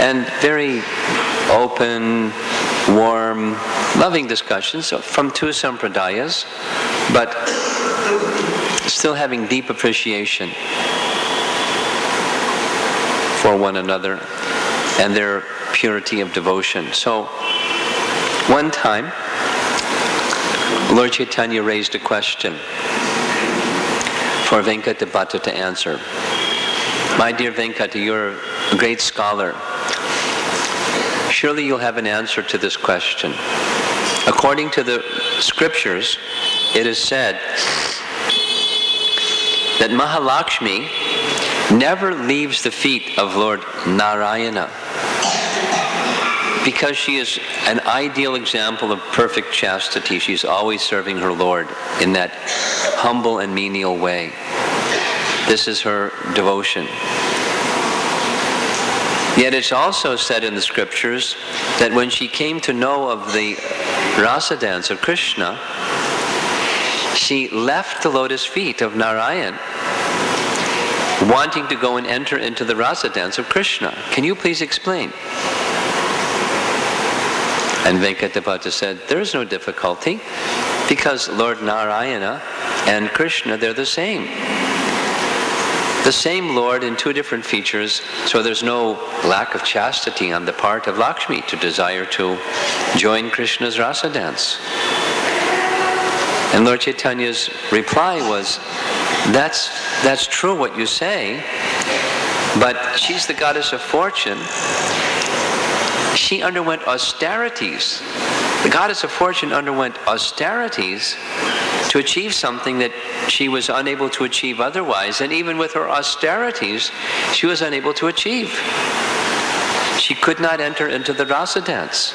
And very open, warm, loving discussions from two sampradayas, but still having deep appreciation for one another and their purity of devotion. So, one time, Lord Chaitanya raised a question for Venkata Bhatta to answer. My dear Venkata, you're a great scholar. Surely you'll have an answer to this question. According to the scriptures, it is said that Mahalakshmi never leaves the feet of Lord Narayana because she is an ideal example of perfect chastity. She's always serving her Lord in that humble and menial way. This is her devotion. Yet it's also said in the scriptures that when she came to know of the rasa dance of Krishna, she left the lotus feet of Narayan, wanting to go and enter into the rasa dance of Krishna. Can you please explain? And Venkata Bhatta said, there is no difficulty, because Lord Narayana and Krishna, they're the same. The same Lord in two different features, so there's no lack of chastity on the part of Lakshmi to desire to join Krishna's rasa dance. And Lord Chaitanya's reply was, that's true what you say, but she's the goddess of fortune. She underwent austerities. The goddess of fortune underwent austerities to achieve something that she was unable to achieve otherwise, and even with her austerities, she was unable to achieve. She could not enter into the rasa dance.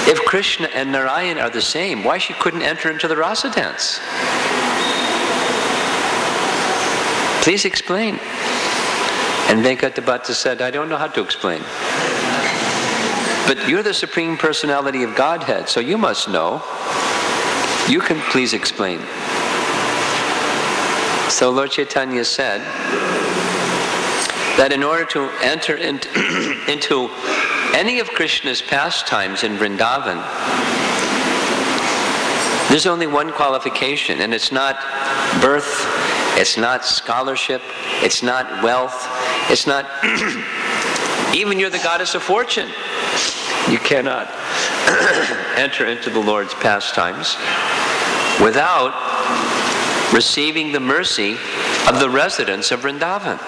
If Krishna and Narayan are the same, why she couldn't enter into the rasa dance? Please explain. And Venkata Bhatta said, I don't know how to explain. But you're the Supreme Personality of Godhead, so you must know. You can please explain. So Lord Chaitanya said that in order to enter into any of Krishna's pastimes in Vrindavan, there's only one qualification, and it's not birth, it's not scholarship, it's not wealth, it's not even you're the goddess of fortune. You cannot enter into the Lord's pastimes without receiving the mercy of the residents of Vrindavan.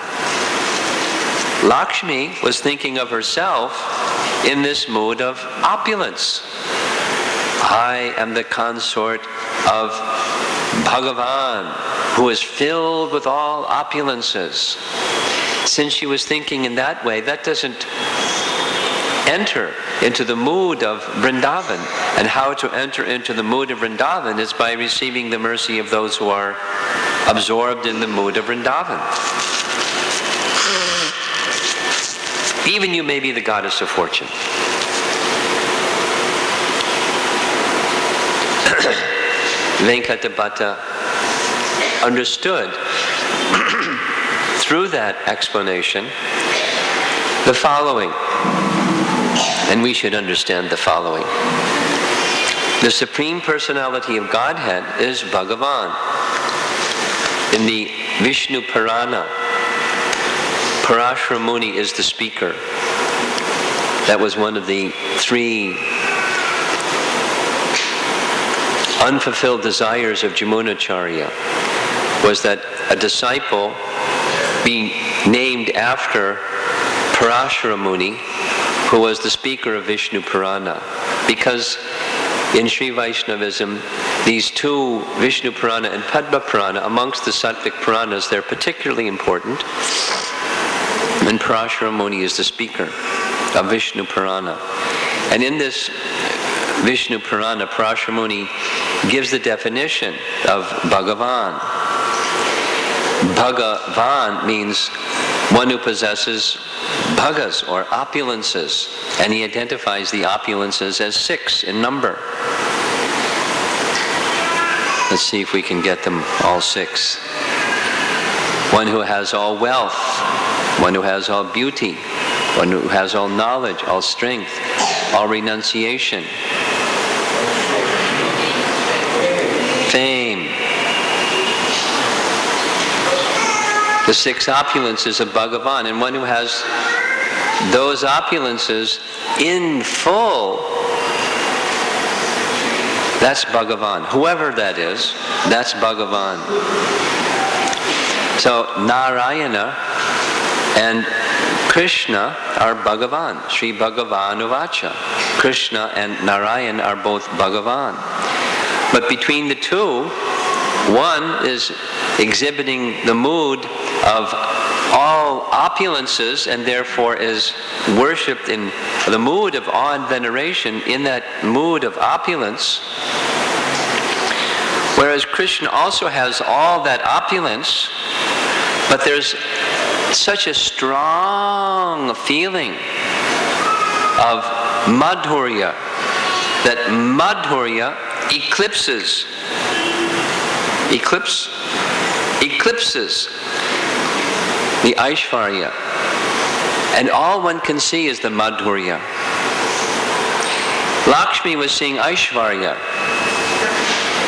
Lakshmi was thinking of herself in this mood of opulence. I am the consort of Bhagavan, who is filled with all opulences. Since she was thinking in that way, that doesn't enter into the mood of Vrindavan. And how to enter into the mood of Vrindavan is by receiving the mercy of those who are absorbed in the mood of Vrindavan. Even you may be the goddess of fortune. Venkata Bhatta understood through that explanation the following, and we should understand the following. The Supreme Personality of Godhead is Bhagavan. In the Vishnu Purana, Parashara Muni is the speaker. That was one of the 3 unfulfilled desires of Yamunacarya, was that a disciple be named after Parashara Muni, who was the speaker of Vishnu Purana. Because in Sri Vaishnavism, these 2, Vishnu Purana and Padma Purana, amongst the Sattvic Puranas, they're particularly important. And Parashara Muni is the speaker of Vishnu Purana. And in this Vishnu Purana, Parashara Muni gives the definition of Bhagavan. Bhagavan means one who possesses bhagas, or opulences, and he identifies the opulences as 6 in number. Let's see if we can get them all 6. One who has all wealth, one who has all beauty, one who has all knowledge, all strength, all renunciation, fame. The 6 opulences of Bhagavan, and one who has those opulences in full, that's Bhagavan. Whoever that is, that's Bhagavan. So Narayana and Krishna are Bhagavan. Sri Bhagavan Uvacha. Krishna and Narayan are both Bhagavan. But between the 2, one is exhibiting the mood of all opulences, and therefore is worshipped in the mood of awe and veneration, in that mood of opulence. Whereas Krishna also has all that opulence, but there's such a strong feeling of madhurya, that madhurya eclipses the Aishvarya. And all one can see is the madhurya. Lakshmi was seeing Aishvarya,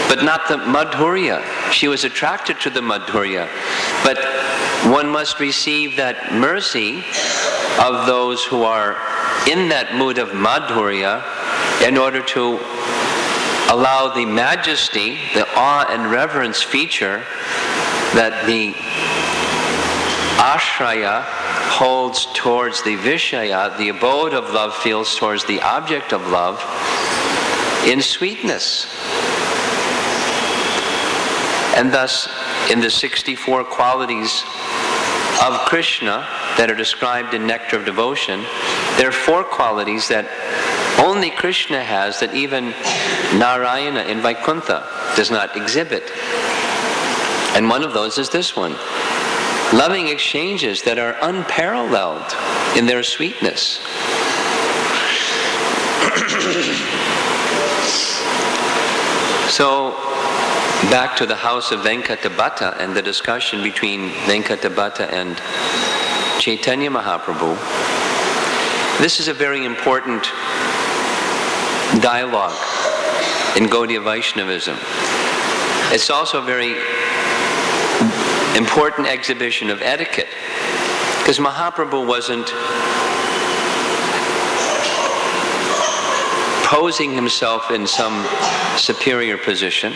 but not the madhurya. She was attracted to the madhurya. But one must receive that mercy of those who are in that mood of madhurya in order to allow the majesty, the awe and reverence feature that the ashraya holds towards the vishaya, the abode of love feels towards the object of love, in sweetness. And thus, in the 64 qualities of Krishna that are described in Nectar of Devotion, there are 4 qualities that only Krishna has, that even Narayana in Vaikuntha does not exhibit. And one of those is this one: loving exchanges that are unparalleled in their sweetness. So, back to the house of Venkata Bhatta and the discussion between Venkata Bhatta and Chaitanya Mahaprabhu. This is a very important dialogue in Gaudiya Vaishnavism. It's also a very important exhibition of etiquette, because Mahaprabhu wasn't posing himself in some superior position.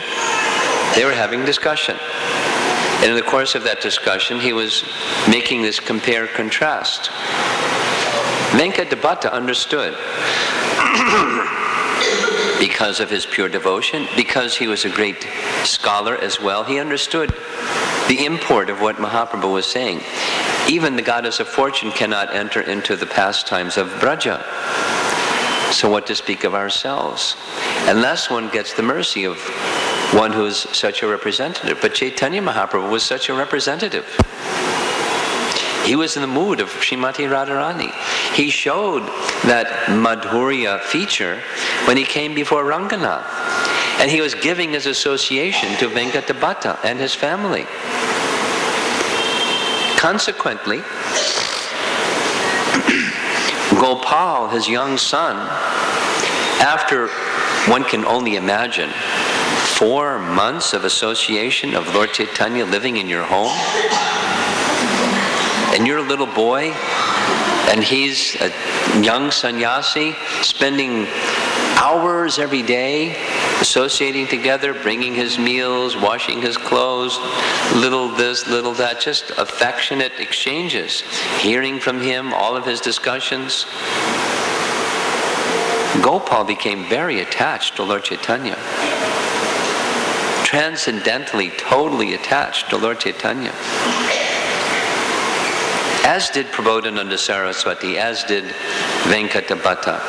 They were having discussion. And in the course of that discussion, he was making this compare-contrast. Venkata Bhatta understood, because of his pure devotion, because he was a great scholar as well, he understood the import of what Mahaprabhu was saying. Even the goddess of fortune cannot enter into the pastimes of Braja. So what to speak of ourselves? Unless one gets the mercy of one who is such a representative. But Chaitanya Mahaprabhu was such a representative. He was in the mood of Srimati Radharani. He showed that Madhurya feature when he came before Ranganath. And he was giving his association to Venkata Bhatta and his family. Consequently, Gopal, his young son, after, one can only imagine, 4 months of association of Lord Chaitanya living in your home, and you're a little boy, and he's a young sannyasi, spending hours every day associating together, bringing his meals, washing his clothes, little this, little that, just affectionate exchanges, hearing from him all of his discussions. Gopal became very attached to Lord Chaitanya. Transcendentally, totally attached to Lord Chaitanya. As did Prabodhananda Saraswati, as did Venkata Bhatta.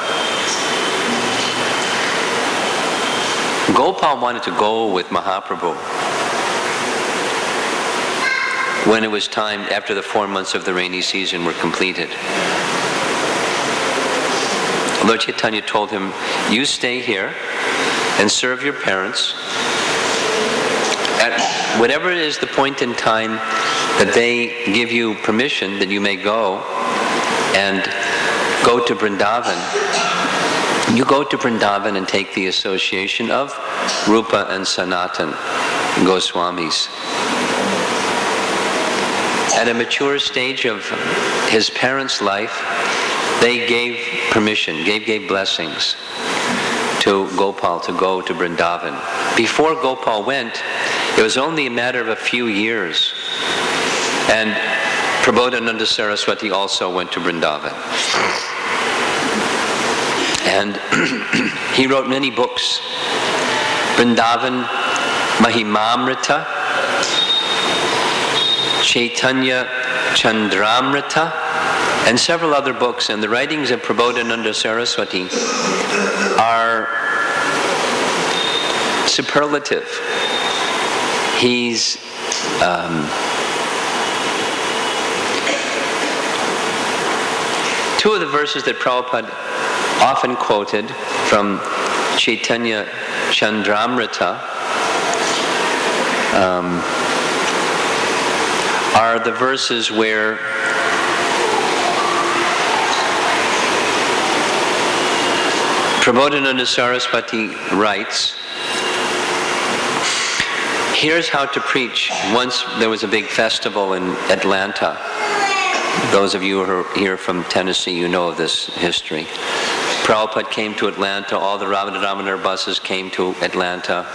Gopal wanted to go with Mahaprabhu when it was time after the 4 months of the rainy season were completed. Lord Chaitanya told him, you stay here and serve your parents. At whatever is the point in time that they give you permission that you may go and go to Vrindavan, you go to Vrindavan and take the association of Rupa and Sanatan Goswamis. At a mature stage of his parents' life, they gave permission, gave blessings to Gopal to go to Vrindavan. Before Gopal went, it was only a matter of a few years. And Prabodhananda Saraswati also went to Vrindavan. And he wrote many books. Vrindavan Mahimamrita, Chaitanya Chandramrita, and several other books. And the writings of Prabodhananda Saraswati are superlative. He's two of the verses that Prabhupada often quoted from Chaitanya Chandramrita are the verses where Prabodhananda Saraswati writes, here's how to preach. Once there was a big festival in Atlanta. Those of you who are here from Tennessee, you know of this history. Prabhupada came to Atlanta, all the Radha buses came to Atlanta.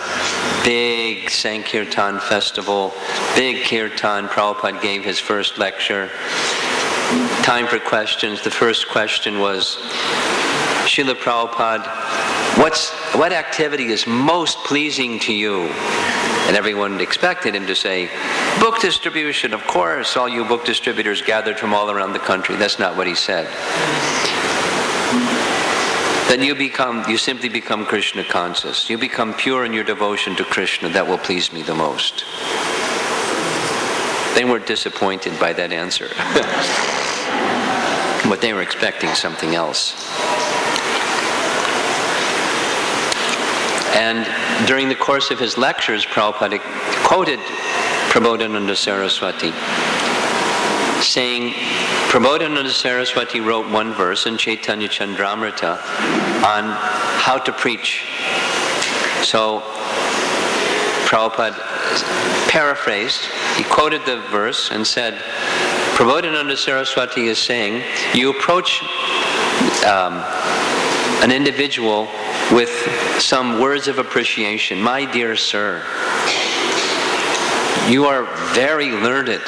Big Sankirtan festival, big kirtan. Prabhupada gave his first lecture. Time for questions. The first question was, Srila Prabhupada, what activity is most pleasing to you? And everyone expected him to say, book distribution, of course, all you book distributors gathered from all around the country. That's not what he said. Then you simply become Krishna conscious. You become pure in your devotion to Krishna. That will please me the most. They weren't disappointed by that answer. But they were expecting something else. And during the course of his lectures, Prabhupada quoted Prabodhananda Saraswati, saying, Prabodhananda Saraswati wrote one verse in Chaitanya Chandramrita on how to preach. So Prabhupada paraphrased, he quoted the verse and said, Prabodhananda Saraswati is saying, you approach an individual with some words of appreciation. My dear sir, you are very learned.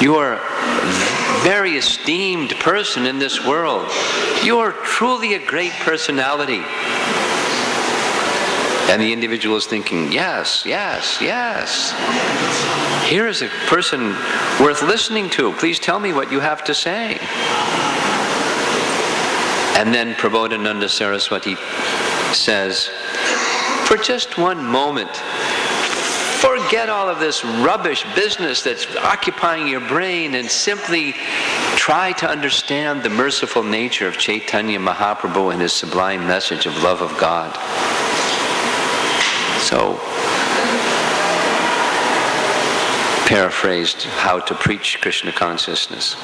You are a very esteemed person in this world. You are truly a great personality. And the individual is thinking, yes, yes, yes. Here is a person worth listening to. Please tell me what you have to say. And then Prabodhananda Saraswati says, for just one moment, forget all of this rubbish business that's occupying your brain and simply try to understand the merciful nature of Chaitanya Mahaprabhu and his sublime message of love of God. So, paraphrased how to preach Krishna consciousness.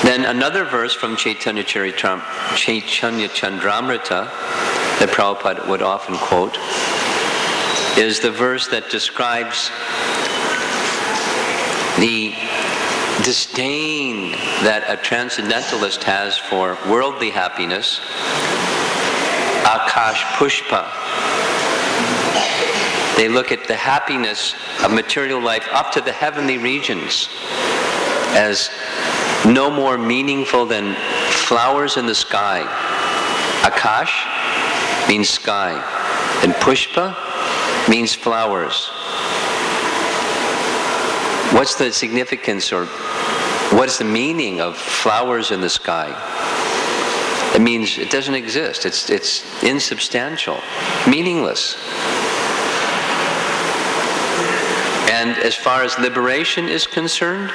Then another verse from Chaitanya Chandramrita that Prabhupada would often quote is the verse that describes the disdain that a transcendentalist has for worldly happiness, Akash Pushpa. They look at the happiness of material life up to the heavenly regions as no more meaningful than flowers in the sky. Akash means sky, and Pushpa means flowers. What's the significance or what's the meaning of flowers in the sky? It means it doesn't exist. It's insubstantial, meaningless. And as far as liberation is concerned,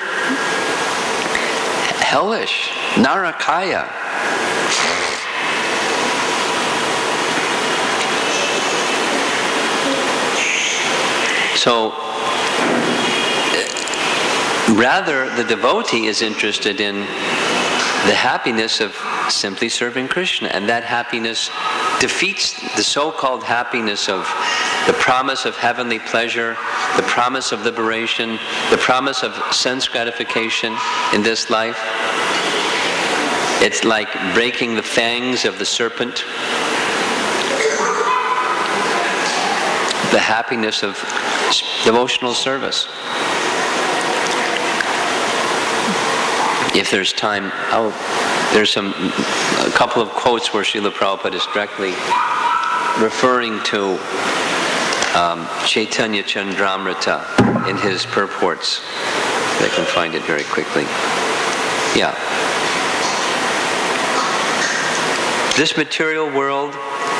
hellish, Narakaya. So, rather, the devotee is interested in the happiness of simply serving Krishna, and that happiness defeats the so-called happiness of the promise of heavenly pleasure, the promise of liberation, the promise of sense gratification in this life. It's like breaking the fangs of the serpent. The happiness of devotional service. If there's time, there's a couple of quotes where Srila Prabhupada is directly referring to Chaitanya Chandramrita in his purports. I can find it very quickly. Yeah. This material world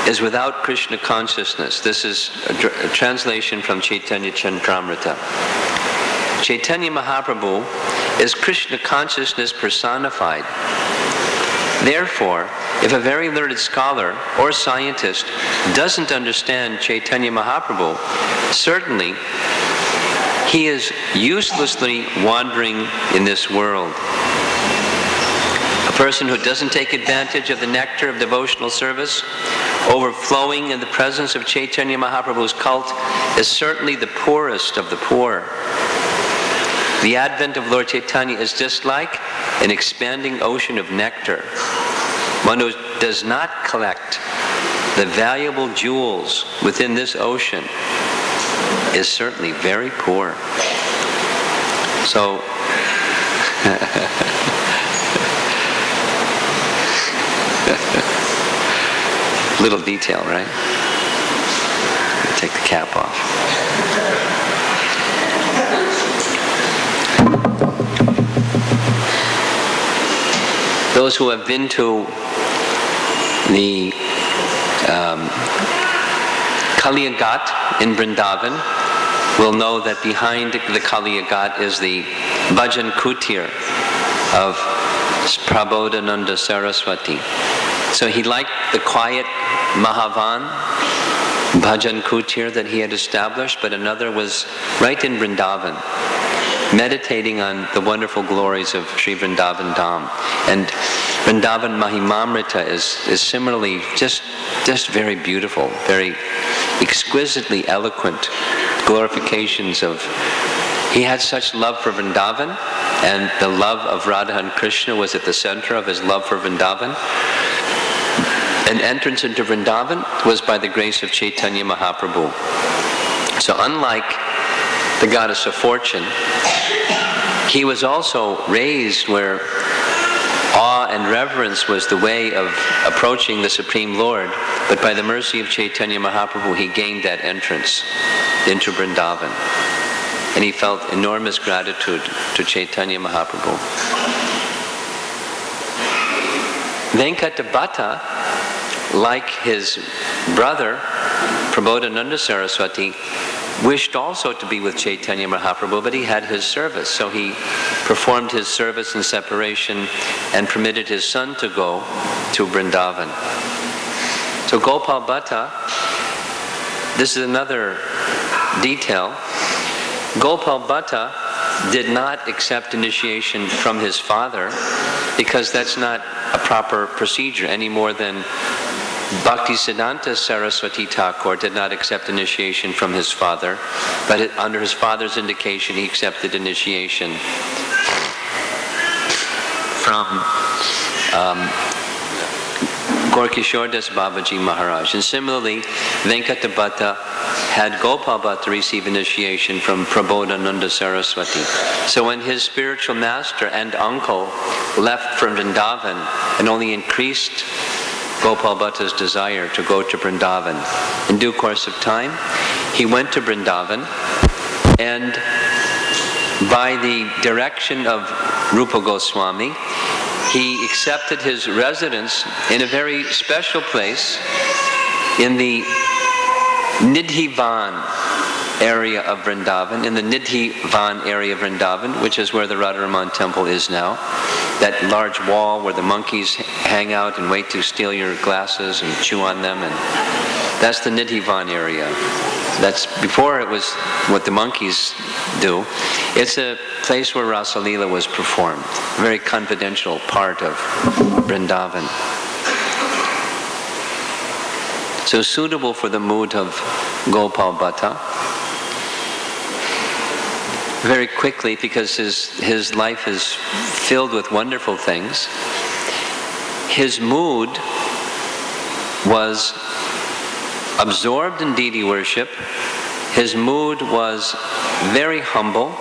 is without Krishna consciousness. This is a translation from Chaitanya Chandramrita. Chaitanya Mahaprabhu is Krishna consciousness personified. Therefore, if a very learned scholar or scientist doesn't understand Chaitanya Mahaprabhu, certainly he is uselessly wandering in this world. A person who doesn't take advantage of the nectar of devotional service, overflowing in the presence of Chaitanya Mahaprabhu's cult, is certainly the poorest of the poor. The advent of Lord Chaitanya is just like an expanding ocean of nectar. One who does not collect the valuable jewels within this ocean is certainly very poor. So, little detail, right? Take the cap off. Those who have been to the Kaliyagat in Vrindavan will know that behind the Kaliyagat is the Bhajan Kutir of Prabodhananda Saraswati. So he liked the quiet Mahavan, Bhajan Kutir that he had established, but another was right in Vrindavan, meditating on the wonderful glories of Sri Vrindavan Dham. And Vrindavan Mahimamrita is similarly just very beautiful, very exquisitely eloquent glorifications of... He had such love for Vrindavan, and the love of Radha and Krishna was at the center of his love for Vrindavan. An entrance into Vrindavan was by the grace of Chaitanya Mahaprabhu. So unlike the goddess of fortune, he was also raised where awe and reverence was the way of approaching the Supreme Lord, but by the mercy of Chaitanya Mahaprabhu, he gained that entrance into Vrindavan. And he felt enormous gratitude to Chaitanya Mahaprabhu. Venkata Bhatta, like his brother, Prabodhananda Saraswati, wished also to be with Chaitanya Mahaprabhu, but he had his service. So he performed his service in separation and permitted his son to go to Vrindavan. So Gopal Bhatta, this is another detail. Gopal Bhatta did not accept initiation from his father because that's not a proper procedure any more than Bhaktisiddhanta Saraswati Thakur did not accept initiation from his father, but under his father's indication he accepted initiation from Gorkishore Das Babaji Maharaj. And similarly, Venkata Bhatta had Gopal Bhatta receive initiation from Prabodhananda Saraswati. So when his spiritual master and uncle left from Vrindavan, and only increased Gopal Bhatta's desire to go to Vrindavan. In due course of time, he went to Vrindavan, and by the direction of Rupa Goswami, he accepted his residence in a very special place in the Nidhivan area of Vrindavan, in the Nidhivan area of Vrindavan, which is where the Radharaman temple is now. That large wall where the monkeys hang out and wait to steal your glasses and chew on them, and that's the Nidhivan area. That's before it was what the monkeys do. It's a place where Rasa Leela was performed, a very confidential part of Vrindavan. So suitable for the mood of Gopal Bhatta. Very quickly, because his life is filled with wonderful things, his mood was absorbed in deity worship. His mood was very humble.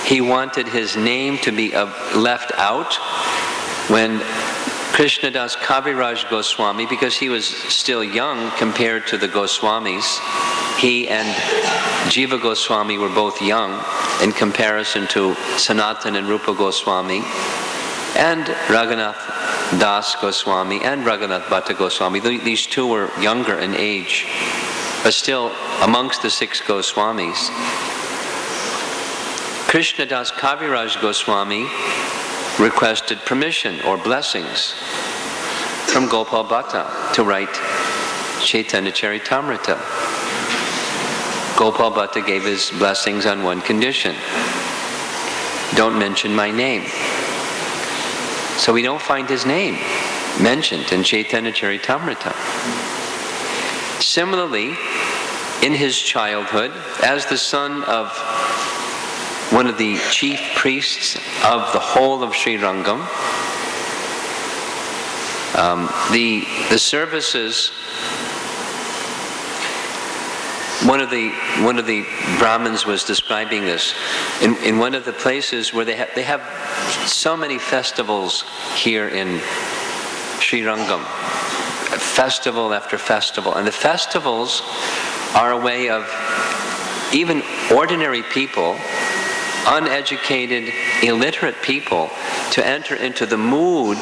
He wanted his name to be left out. When Krishnadas Kaviraj Goswami, because he was still young compared to the Goswamis, he and Jiva Goswami were both young in comparison to Sanatan and Rupa Goswami, and Raghunath Das Goswami and Raghunath Bhatta Goswami. These two were younger in age, but still amongst the 6 Goswamis. Krishnadas Kaviraj Goswami requested permission or blessings from Gopal Bhatta to write Chaitanya Charitamrita. Gopal Bhatta gave his blessings on one condition: don't mention my name. So we don't find his name mentioned in Chaitanya Charitamrita. Similarly, in his childhood, as the son of one of the chief priests of the whole of Srirangam, the services, one of the Brahmins was describing this in one of the places where they have so many festivals here in Srirangam, festival after festival, and the festivals are a way of even ordinary people, uneducated, illiterate people, to enter into the mood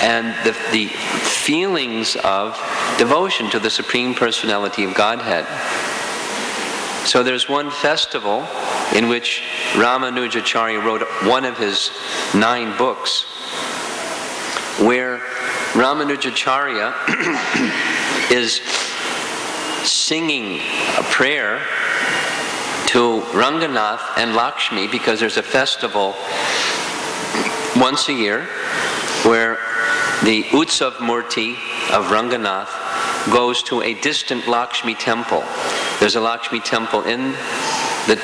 and the feelings of devotion to the Supreme Personality of Godhead. So there's one festival in which Ramanujacharya wrote one of his 9 books, where Ramanujacharya is singing a prayer to Ranganath and Lakshmi, because there's a festival once a year where the Utsav Murti of Ranganath goes to a distant Lakshmi temple. There's a Lakshmi temple in the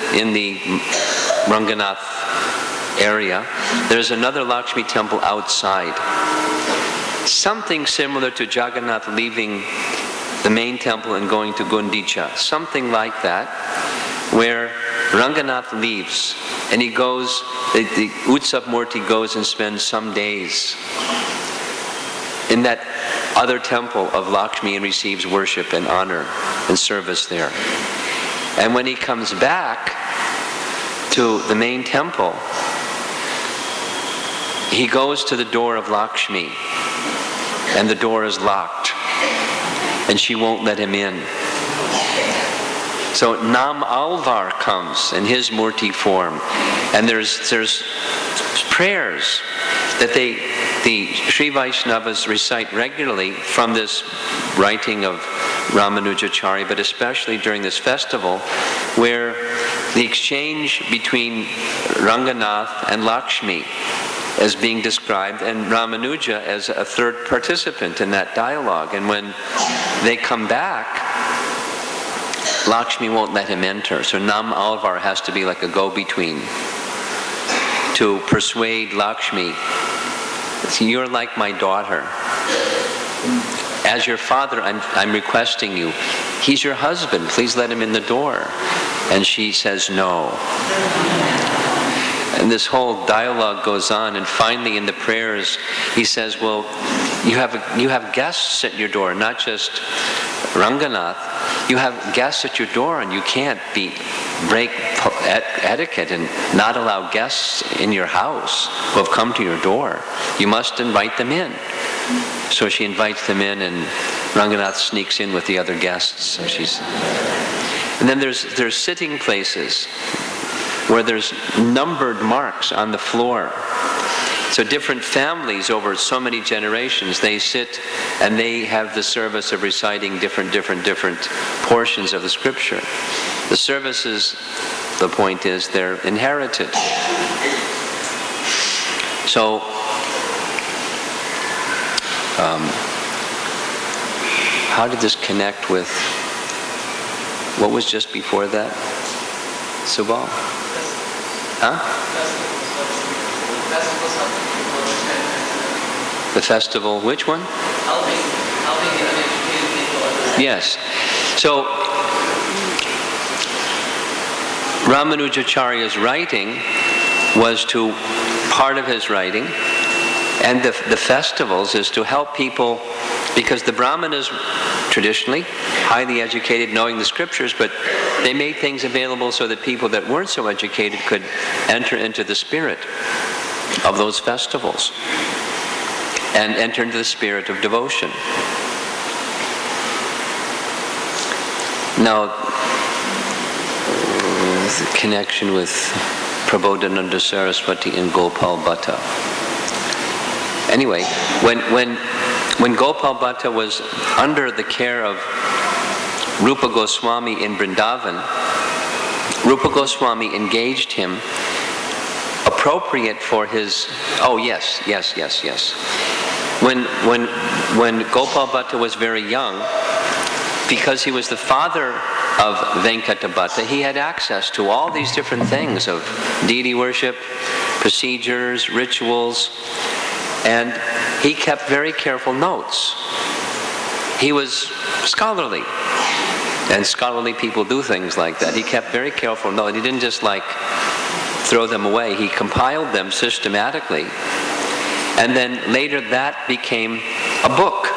Ranganath area. There's another Lakshmi temple outside. Something similar to Jagannath leaving the main temple and going to Gundicha. Something like that, where Ranganath leaves and he goes, the Utsav Murti goes and spends some days in that other temple of Lakshmi and receives worship and honor and service there. And when he comes back to the main temple, he goes to the door of Lakshmi, and the door is locked, and she won't let him in. So Nam Alvar comes in his Murti form, and there's prayers that the Sri Vaishnavas recite regularly from this writing of Ramanujacharya, but especially during this festival, where the exchange between Ranganath and Lakshmi is being described, and Ramanuja as a third participant in that dialogue. And when they come back, Lakshmi won't let him enter. So Nam Alvar has to be like a go-between to persuade Lakshmi, you're like my daughter. As your father, I'm requesting you. He's your husband. Please let him in the door. And she says no. And this whole dialogue goes on, and finally in the prayers he says, well, you have guests at your door, not just Ranganath. You have guests at your door, and you can't break etiquette and not allow guests in your house who have come to your door. You must invite them in. So she invites them in, and Ranganath sneaks in with the other guests. And then there's sitting places where there's numbered marks on the floor. So different families over so many generations, they sit and they have the service of reciting different portions of the scripture. The services, the point is, they're inherited. So how did this connect with what was just before that? Subal? Huh? The festival, which one? Helping the uneducated people. Yes. So Ramanujacharya's writing was to, part of his writing, and the festivals is to help people, because the Brahmanas traditionally, highly educated, knowing the scriptures, but they made things available so that people that weren't so educated could enter into the spirit of those festivals and enter into the spirit of devotion. Now, the connection with Prabodhananda Saraswati and Gopal Bhatta. Anyway, when Gopal Bhatta was under the care of Rupa Goswami in Vrindavan, Rupa Goswami engaged him appropriate for his, yes. When Gopal Bhatta was very young, because he was the father of Venkata Bhatta, he had access to all these different things of deity worship, procedures, rituals, and he kept very careful notes. He was scholarly, and scholarly people do things like that. He kept very careful notes. He didn't just throw them away. He compiled them systematically, and then later that became a book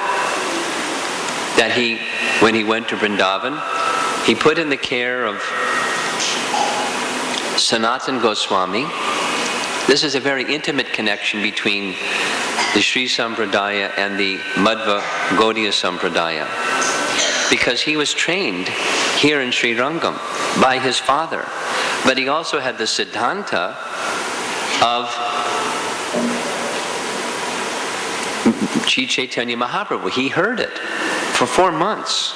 that when he went to Vrindavan, he put in the care of Sanatan Goswami. This is a very intimate connection between the Sri Sampradaya and the Madhva Gaudiya Sampradaya. because he was trained here in Srirangam by his father. But he also had the siddhanta of Sri Chaitanya Mahaprabhu. He heard it for 4 months,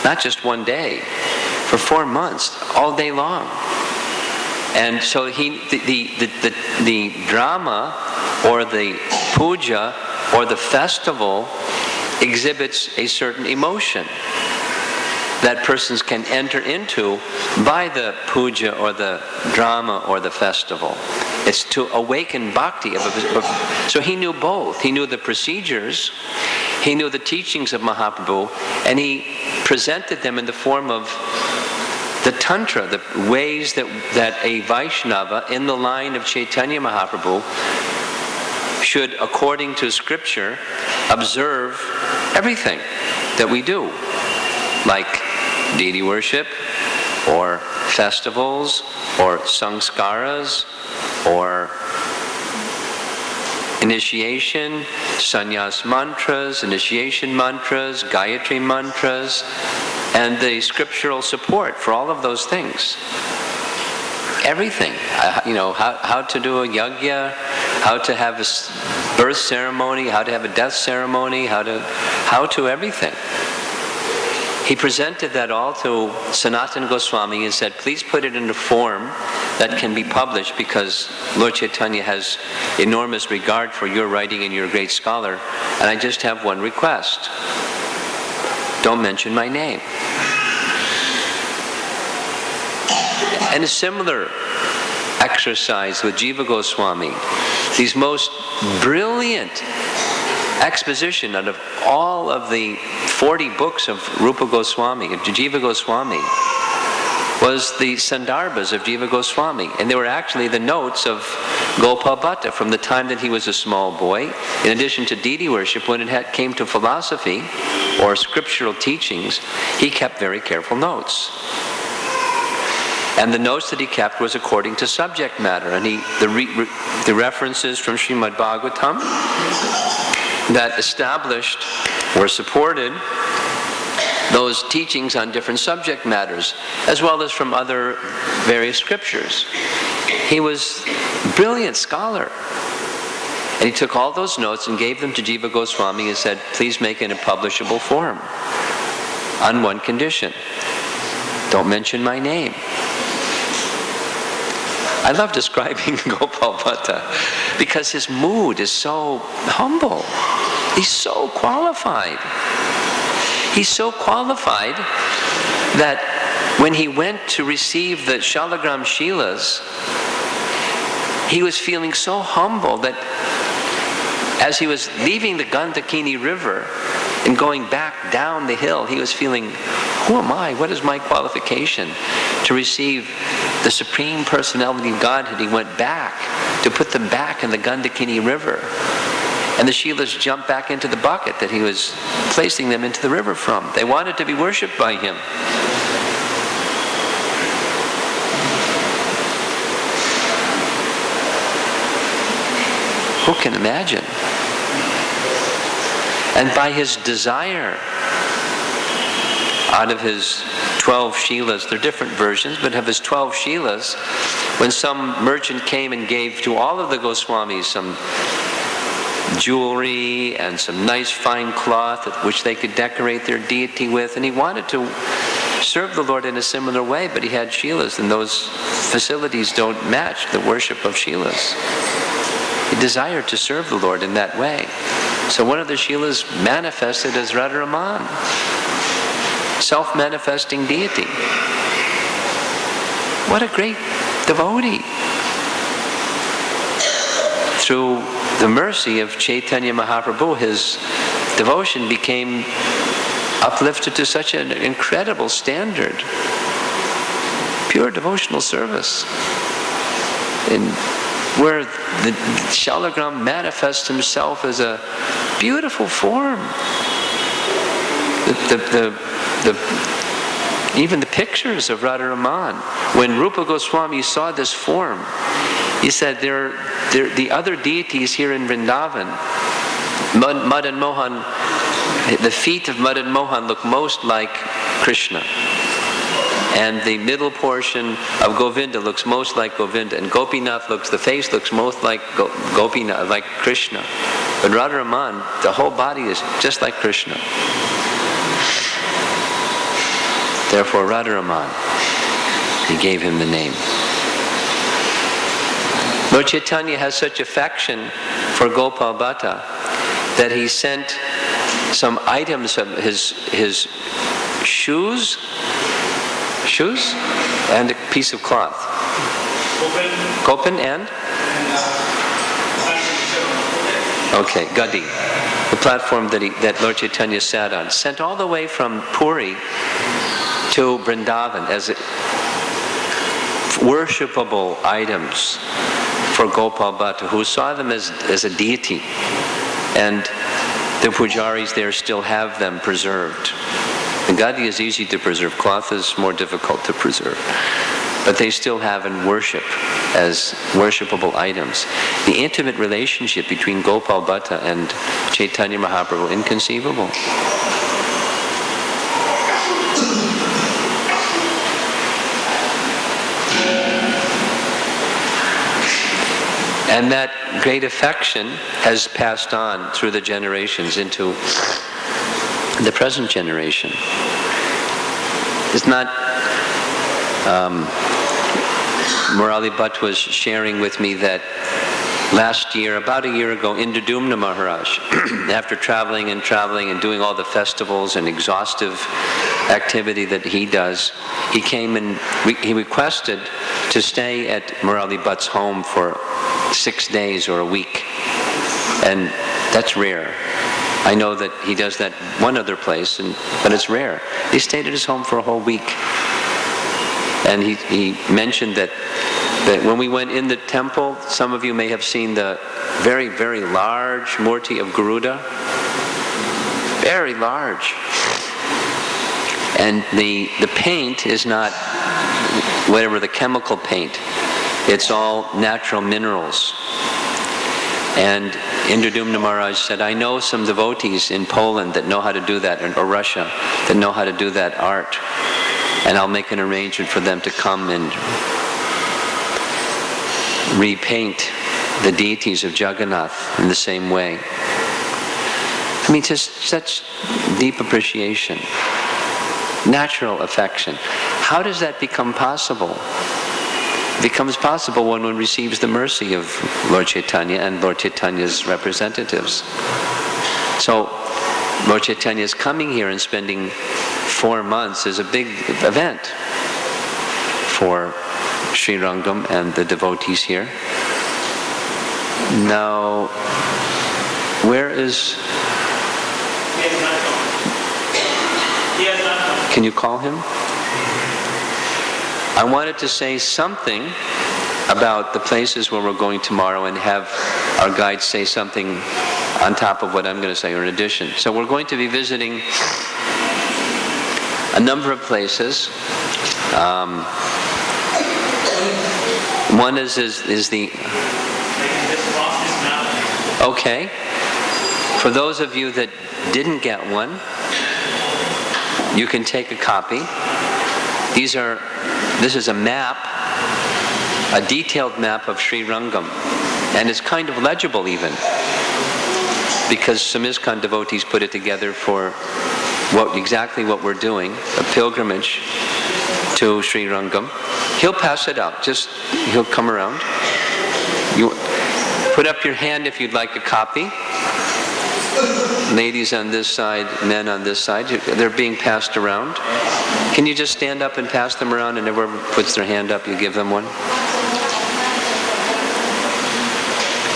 not just one day, for 4 months, all day long. And so the drama or the puja or the festival exhibits a certain emotion that persons can enter into by the puja or the drama or the festival. It's to awaken bhakti. So he knew both. He knew the procedures, he knew the teachings of Mahaprabhu, and he presented them in the form of the Tantra, the ways that a Vaishnava in the line of Chaitanya Mahaprabhu should, according to scripture, observe everything that we do, like deity worship, or festivals, or sanskaras, or initiation, sannyas mantras, initiation mantras, Gayatri mantras, and the scriptural support for all of those things. Everything. How to do a yajna, how to have a birth ceremony, how to have a death ceremony, how to everything. He presented that all to Sanatana Goswami and said, please put it in a form that can be published, because Lord Chaitanya has enormous regard for your writing and you're a great scholar, and I just have one request. Don't mention my name. And a similar exercise with Jiva Goswami. These most brilliant exposition out of all of the 40 books of Rupa Goswami, of Jiva Goswami, was the Sandarbhas of Jiva Goswami. And they were actually the notes of Gopal Bhatta from the time that he was a small boy. In addition to deity worship, when it came to philosophy or scriptural teachings, he kept very careful notes. And the notes that he kept was according to subject matter. And the references from Srimad Bhagavatam that established or supported those teachings on different subject matters, as well as from other various scriptures. He was a brilliant scholar. And he took all those notes and gave them to Jiva Goswami and said, please make it in a publishable form, on one condition. Don't mention my name. I love describing Gopal Bhatta because his mood is so humble. He's so qualified. He's so qualified that when he went to receive the Shalagram Shilas, he was feeling so humble that as he was leaving the Gandakini River and going back down the hill, he was feeling, who am I? What is my qualification to receive the Supreme Personality of Godhead? He went back to put them back in the Gandakini River. And the Shilas jumped back into the bucket that he was placing them into the river from. They wanted to be worshipped by him. Who can imagine? And by his desire, out of his 12 Shilas, they're different versions, but of his 12 Shilas, when some merchant came and gave to all of the Goswamis some jewelry and some nice fine cloth which they could decorate their deity with, and he wanted to serve the Lord in a similar way, but he had Shilas, and those facilities don't match the worship of Shilas. He desired to serve the Lord in that way. So one of the Shilas manifested as Radharaman, self-manifesting deity. What a great devotee. Through the mercy of Chaitanya Mahaprabhu, his devotion became uplifted to such an incredible standard. Pure devotional service. And where the Shalagram manifests himself as a beautiful form. Even the pictures of Radharaman. When Rupa Goswami saw this form, he said, the other deities here in Vrindavan, Madan Mohan The feet of Madan Mohan look most like Krishna. And the middle portion of Govinda looks most like Govinda. And Gopinath the face looks most like Gopinath, like Krishna. But Radharaman, the whole body is just like Krishna. Therefore Radharaman, he gave him the name. Lord Chaitanya has such affection for Gopal Bhatta that he sent some items of his shoes and a piece of cloth. Kopan and? Okay, Gadi. The platform that Lord Chaitanya sat on. Sent all the way from Puri to Vrindavan as worshipable items for Gopal Bhatta, who saw them as a deity. And the pujaris there still have them preserved. The gadi is easy to preserve, cloth is more difficult to preserve. But they still have in worship as worshipable items. The intimate relationship between Gopal Bhatta and Chaitanya Mahaprabhu, inconceivable. And that great affection has passed on through the generations into the present generation. It's not... Murali Bhatt was sharing with me that last year, about a year ago, Indradumna Maharaj, after traveling and doing all the festivals and exhaustive activity that he does, he came and he requested to stay at Murali Bhatt's home for 6 days or a week. And that's rare. I know that he does that one other place, but it's rare. He stayed at his home for a whole week. And he mentioned that when we went in the temple, some of you may have seen the very, very large Murti of Garuda. Very large. And the paint is not whatever the chemical paint. It's all natural minerals. And Indradumna Maharaj said, I know some devotees in Poland that know how to do that, or Russia, that know how to do that art. And I'll make an arrangement for them to come and repaint the deities of Jagannath in the same way. I mean, just such deep appreciation, natural affection. How does that become possible? It becomes possible when one receives the mercy of Lord Chaitanya and Lord Chaitanya's representatives. So Lord Chaitanya is coming here and spending 4 months is a big event for Srirangam and the devotees here. Now, where is... Can you call him? I wanted to say something about the places where we're going tomorrow and have our guides say something on top of what I'm going to say, or in addition. So we're going to be visiting a number of places. One is the... Okay. For those of you that didn't get one, you can take a copy. This is a map, a detailed map of Srirangam. And it's kind of legible even, because some ISKCON devotees put it together for exactly what we're doing, a pilgrimage to Srirangam. He'll pass it out, he'll come around. You put up your hand if you'd like a copy. Ladies on this side, men on this side, they're being passed around. Can you just stand up and pass them around, and whoever puts their hand up, you give them one?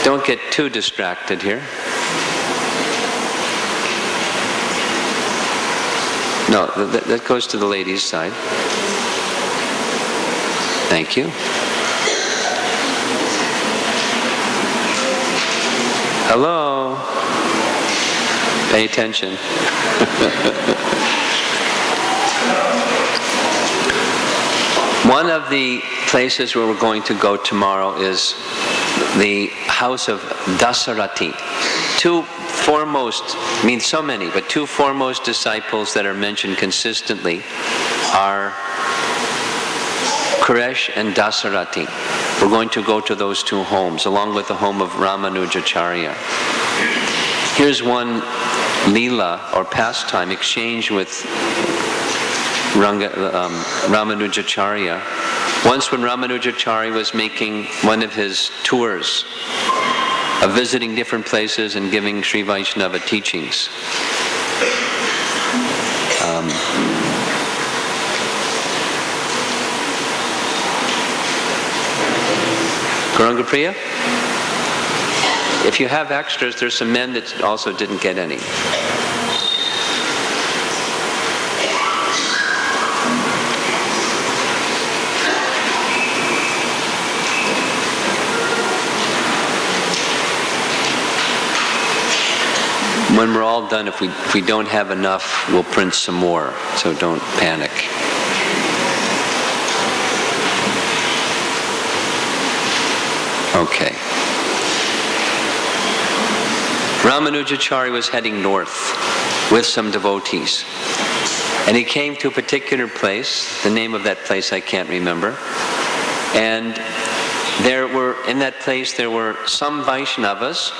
Don't get too distracted here. No, that goes to the ladies' side. Thank you. Hello. Pay attention. One of the places where we're going to go tomorrow is the house of Dasarathi. 2 foremost, means so many, but two foremost disciples that are mentioned consistently are Koresh and Dasarati. We're going to go to those two homes, along with the home of Ramanujacharya. Here's one lila, or pastime, exchange with Ramanujacharya. Once when Ramanujacharya was making one of his tours of visiting different places and giving Sri Vaishnava teachings, Gauranga-priya? If you have extras, there's some men that also didn't get any. When we're all done, if we don't have enough, we'll print some more, so don't panic. Okay. Ramanujacharya was heading north with some devotees. And he came to a particular place. The name of that place I can't remember. And in that place there were some Vaishnavas,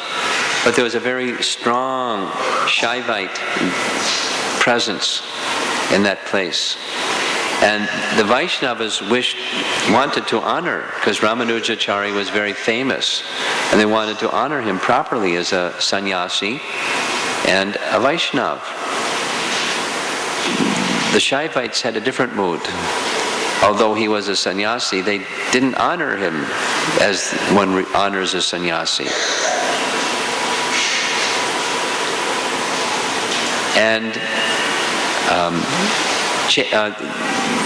but there was a very strong Shaivite presence in that place. And the Vaishnavas wanted to honor, because Ramanujacharya was very famous, and they wanted to honor him properly as a sannyasi and a Vaishnav. The Shaivites had a different mood. Although he was a sannyasi, they didn't honor him as one honors a sannyasi. And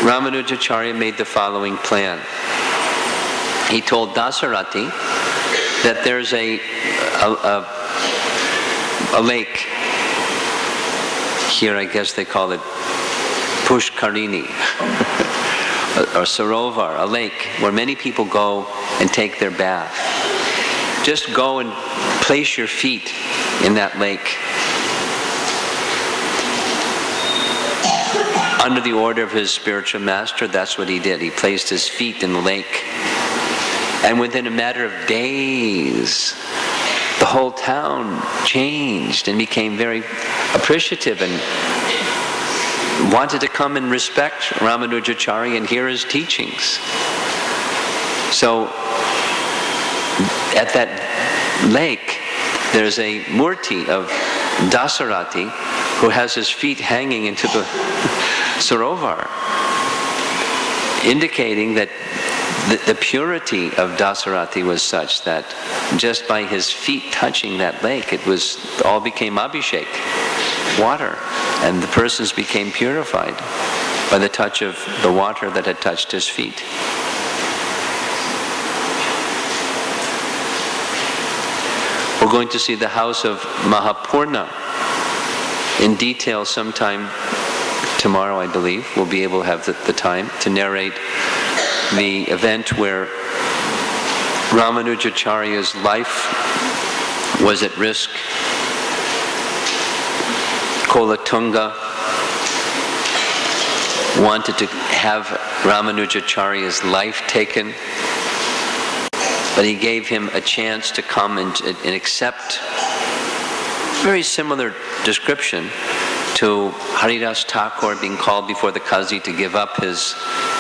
Ramanujacharya made the following plan. He told Dasarati that there's a lake. Here I guess they call it Pushkarini or Sarovar, a lake where many people go and take their bath. Just go and place your feet in that lake. Under the order of his spiritual master, that's what he did. He placed his feet in the lake. And within a matter of days, the whole town changed and became very appreciative and wanted to come and respect Ramanujacharya and hear his teachings. So, at that lake, there's a murti of Dasarati who has his feet hanging into the Sarovar, indicating that the purity of Dasarati was such that just by his feet touching that lake, it all became abhishek, water, and the persons became purified by the touch of the water that had touched his feet. We're going to see the house of Mahapurna in detail sometime tomorrow, I believe. We'll be able to have the time to narrate the event where Ramanujacharya's life was at risk. Kolatunga wanted to have Ramanujacharya's life taken, but he gave him a chance to come and accept very similar description to Haridas Thakur being called before the Qazi to give up his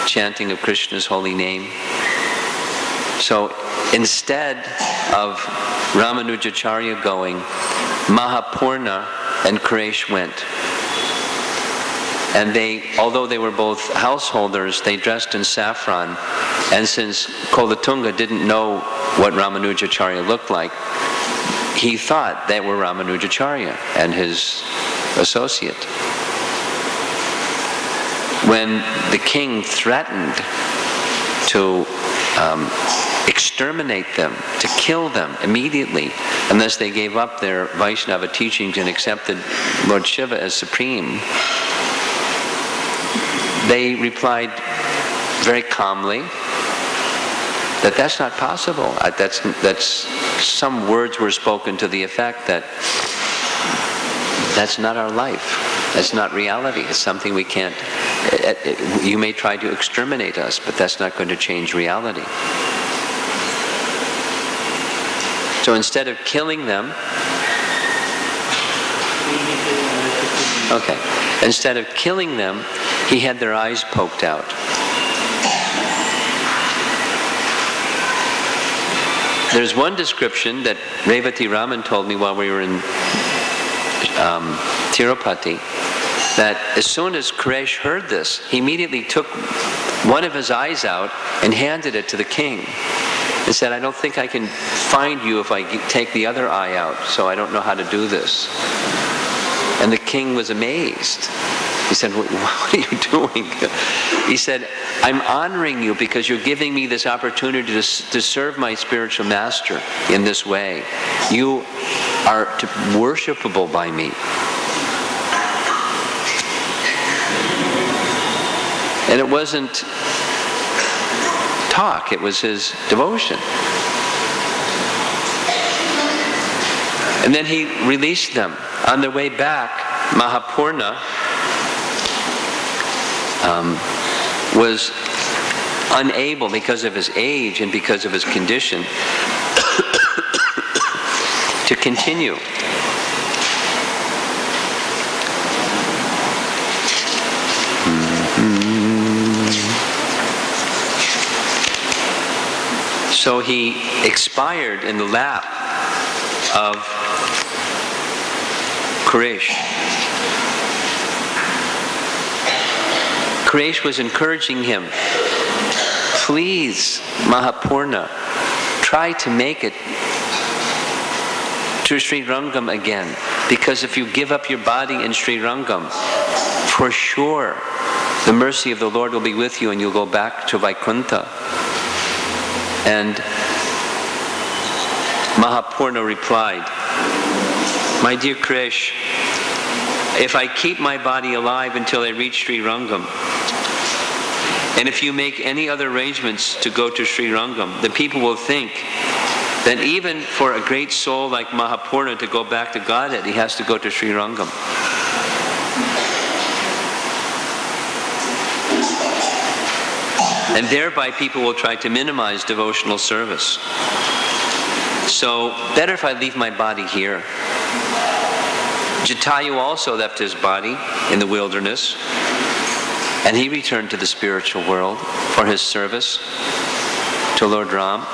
chanting of Krishna's holy name. So instead of Ramanujacharya going, Mahapurna and Koresh went. And although they were both householders, they dressed in saffron. And since Kolatunga didn't know what Ramanujacharya looked like, he thought they were Ramanujacharya and his associate. When the king threatened to exterminate them, to kill them immediately, unless they gave up their Vaishnava teachings and accepted Lord Shiva as supreme, they replied very calmly that that's not possible. That's some words were spoken to the effect that that's not our life. That's not reality. It's something we can't... You may try to exterminate us, but that's not going to change reality. So instead of killing them... Okay. Instead of killing them, he had their eyes poked out. There's one description that Revati Raman told me while we were in Tirupati, that as soon as Quraysh heard this, he immediately took one of his eyes out and handed it to the king. And said, I don't think I can find you if I take the other eye out, so I don't know how to do this. And the king was amazed. He said, what are you doing? He said, I'm honoring you because you're giving me this opportunity to serve my spiritual master in this way. You are worshipable by me. And it wasn't talk, it was his devotion. And then he released them. On their way back, Mahapurna was unable, because of his age and because of his condition, to continue. So he expired in the lap of Quraysh. Quraysh was encouraging him, please, Mahapurna, try to make it to Srirangam again, because if you give up your body in Srirangam, for sure the mercy of the Lord will be with you and you'll go back to Vaikuntha. And Mahapurna replied, my dear Quraysh, if I keep my body alive until I reach Srirangam, and if you make any other arrangements to go to Srirangam, the people will think that even for a great soul like Mahapurna to go back to Godhead, he has to go to Srirangam. And thereby people will try to minimize devotional service. So, better if I leave my body here. Jatayu also left his body in the wilderness, and he returned to the spiritual world for his service to Lord Ram.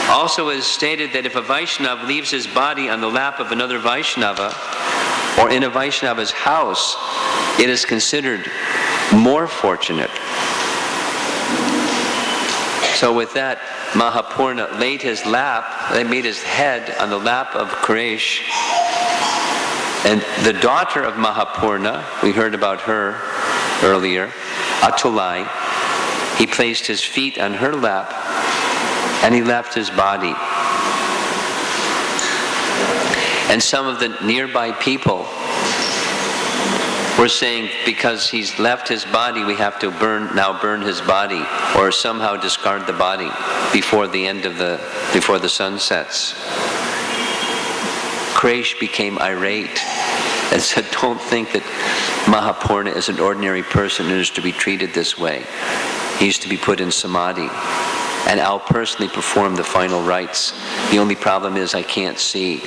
Also it is stated that if a Vaishnava leaves his body on the lap of another Vaishnava, or in a Vaishnava's house, it is considered more fortunate. So with that, Mahapurna laid his head on the lap of Quraysh, and the daughter of Mahapurna, we heard about her earlier, Atulai, he placed his feet on her lap and he left his body. And some of the nearby people were saying, because he's left his body, we have to burn his body, or somehow discard the body before the sun sets. Quraysh became irate and said, don't think that Mahapurna is an ordinary person and is to be treated this way. He is to be put in samadhi. And I'll personally perform the final rites. The only problem is I can't see.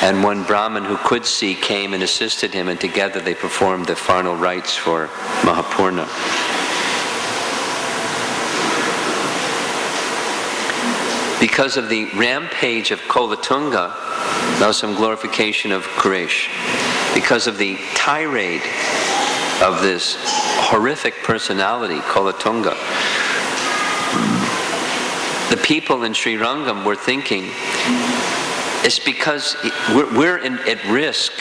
And one Brahmin who could see came and assisted him, and together they performed the final rites for Mahapurna. Because of the rampage of Kolatunga, now some glorification of Quraysh. Because of the tirade of this horrific personality, Kolatunga, the people in Srirangam were thinking, it's because we're at risk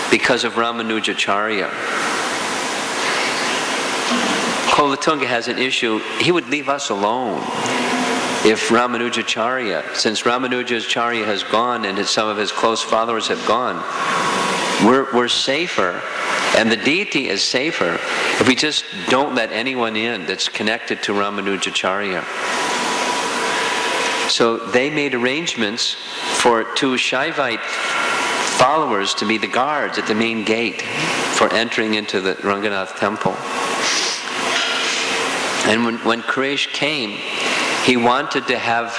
because of Yamunacarya. Kolatunga has an issue. He would leave us alone if Yamunacarya, since Yamunacarya has gone and some of his close followers have gone, we're safer, and the deity is safer if we just don't let anyone in that's connected to Yamunacarya. So they made arrangements for two Shaivite followers to be the guards at the main gate for entering into the Ranganath temple. And when Quraysh came, he wanted to have,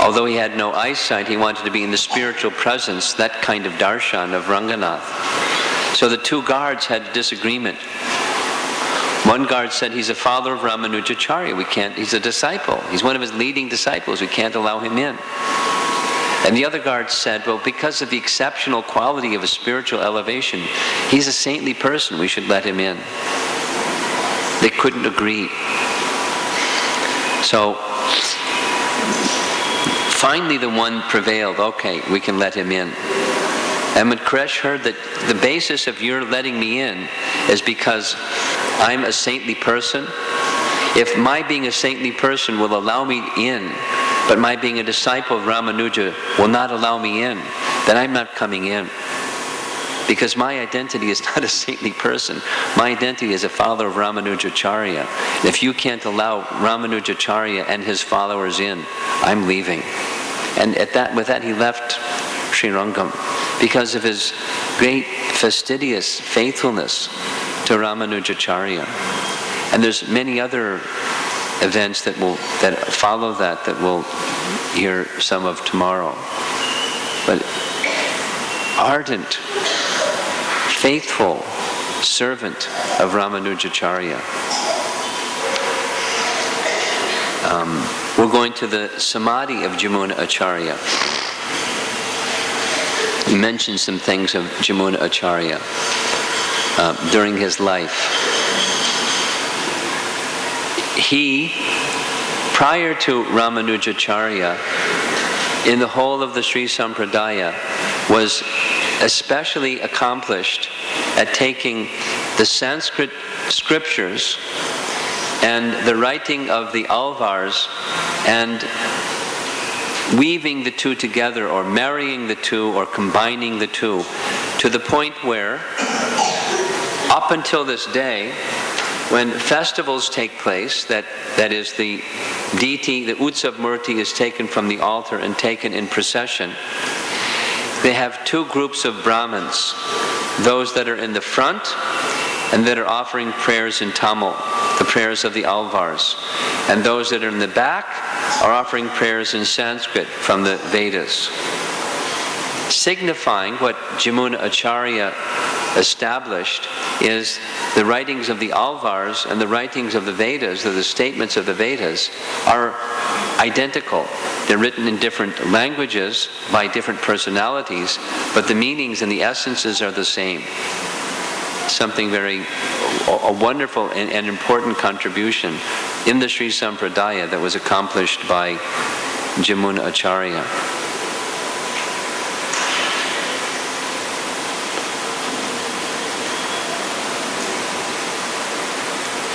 although he had no eyesight, he wanted to be in the spiritual presence, that kind of darshan of Ranganath. So the two guards had a disagreement. One guard said, he's a follower of Ramanujacharya, he's a disciple, he's one of his leading disciples, we can't allow him in. And the other guard said, well, because of the exceptional quality of his spiritual elevation, he's a saintly person, we should let him in. They couldn't agree. So finally the one prevailed, okay, we can let him in. And when Quraysh heard that the basis of your letting me in is because I'm a saintly person, if my being a saintly person will allow me in, but my being a disciple of Ramanuja will not allow me in, then I'm not coming in. Because my identity is not a saintly person. My identity is a follower of Ramanujacharya. If you can't allow Ramanujacharya and his followers in, I'm leaving. And with that he left Srirangam because of his great fastidious faithfulness to Ramanujacharya. And there's many other events that follow that we'll hear some of tomorrow. But ardent, faithful servant of Ramanujacharya. We're going to the Samadhi of Yamunacarya. He mentions some things of Yamunacarya during his life. He, prior to Ramanujacharya, in the whole of the Sri Sampradaya, was especially accomplished at taking the Sanskrit scriptures and the writing of the alvars and weaving the two together, or marrying the two, or combining the two, to the point where, up until this day, when festivals take place, that is the deity, the Utsav Murti is taken from the altar and taken in procession, they have two groups of Brahmins, those that are in the front and that are offering prayers in Tamil, the prayers of the alvars, and those that are in the back are offering prayers in Sanskrit from the Vedas, signifying what Yamunacharya established is the writings of the alvars and the writings of the Vedas, or the statements of the Vedas, are identical. They're written in different languages by different personalities, but the meanings and the essences are the same. Something a wonderful and important contribution in the Sri Sampradaya that was accomplished by Yamunacharya.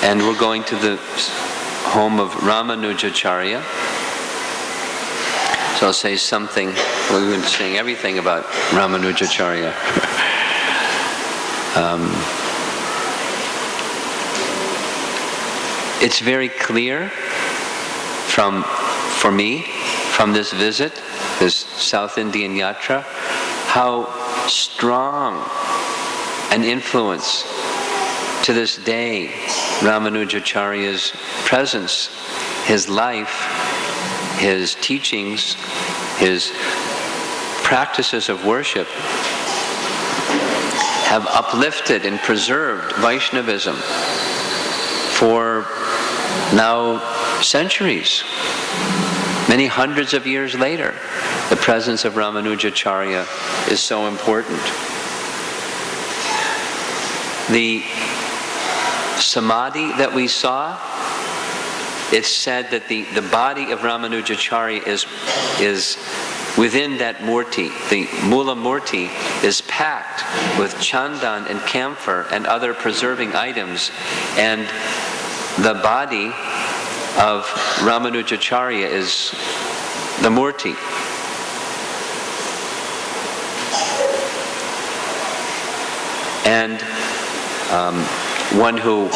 And we're going to the home of Ramanujacharya. So I'll say something. We've been saying everything about Ramanujacharya. It's very clear for me, from this visit, this South Indian Yatra, how strong an influence to this day Ramanujacharya's presence, his life, his teachings, his practices of worship have uplifted and preserved Vaishnavism for now centuries. Many hundreds of years later, the presence of Ramanujacharya is so important. The Samadhi that we saw, it's said that the body of Ramanujacharya is within that murti. The Mula Murti is packed with chandan and camphor and other preserving items, and the body of Ramanujacharya is the murti. And one who,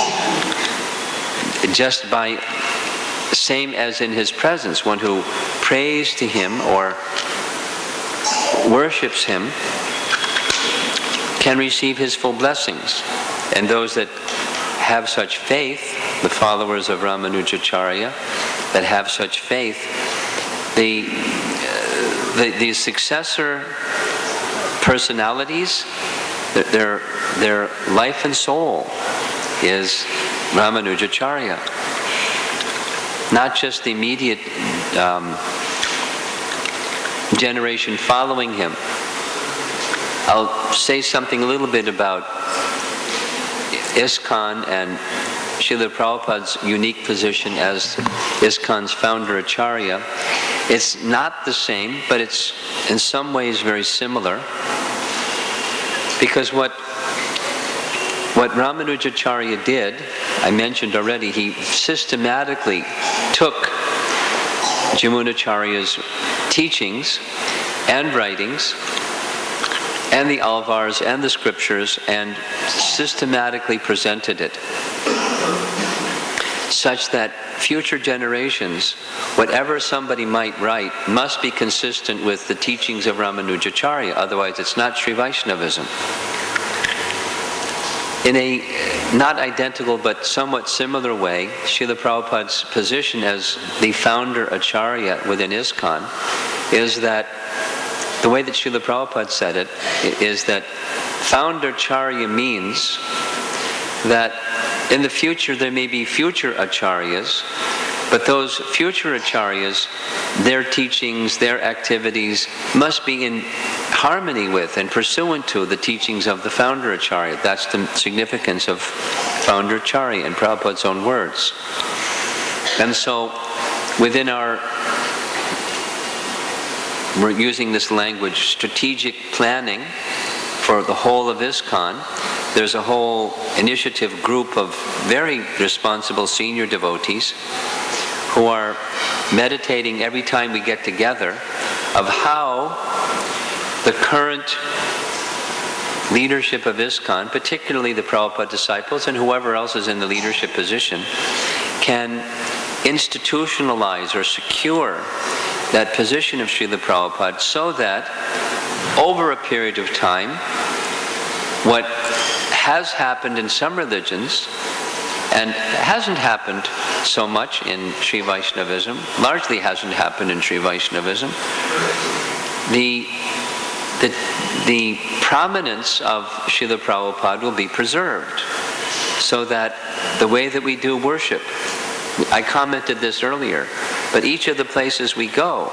just by, same as in his presence, one who prays to him or worships him can receive his full blessings. And those that have such faith, the followers of Ramanujacharya, that have such faith, the successor personalities, their life and soul is Ramanujacharya. Not just the immediate generation following him. I'll say something a little bit about ISKCON and Srila Prabhupada's unique position as ISKCON's founder Acharya. It's not the same, but it's in some ways very similar. Because what Ramanujacharya did, I mentioned already, he systematically took Yamunacharya's teachings and writings and the alvars and the scriptures and systematically presented it, such that future generations, whatever somebody might write, must be consistent with the teachings of Ramanujacharya, otherwise it's not Sri Vaishnavism. In a not identical but somewhat similar way, Srila Prabhupada's position as the founder Acharya within ISKCON is that, the way that Srila Prabhupada said it, is that founder Acharya means that in the future there may be future Acharyas, but those future Acharyas, their teachings, their activities must be in harmony with and pursuant to the teachings of the founder Acharya. That's the significance of founder Acharya in Prabhupada's own words. And so within we're using this language, strategic planning for the whole of ISKCON. There's a whole initiative group of very responsible senior devotees who are meditating every time we get together of how the current leadership of ISKCON, particularly the Prabhupada disciples and whoever else is in the leadership position, can institutionalize or secure that position of Srila Prabhupada so that over a period of time, what has happened in some religions and hasn't happened so much in Sri Vaishnavism, largely hasn't happened in Sri Vaishnavism, the prominence of Srila Prabhupada will be preserved, so that the way that we do worship, I commented this earlier, but each of the places we go,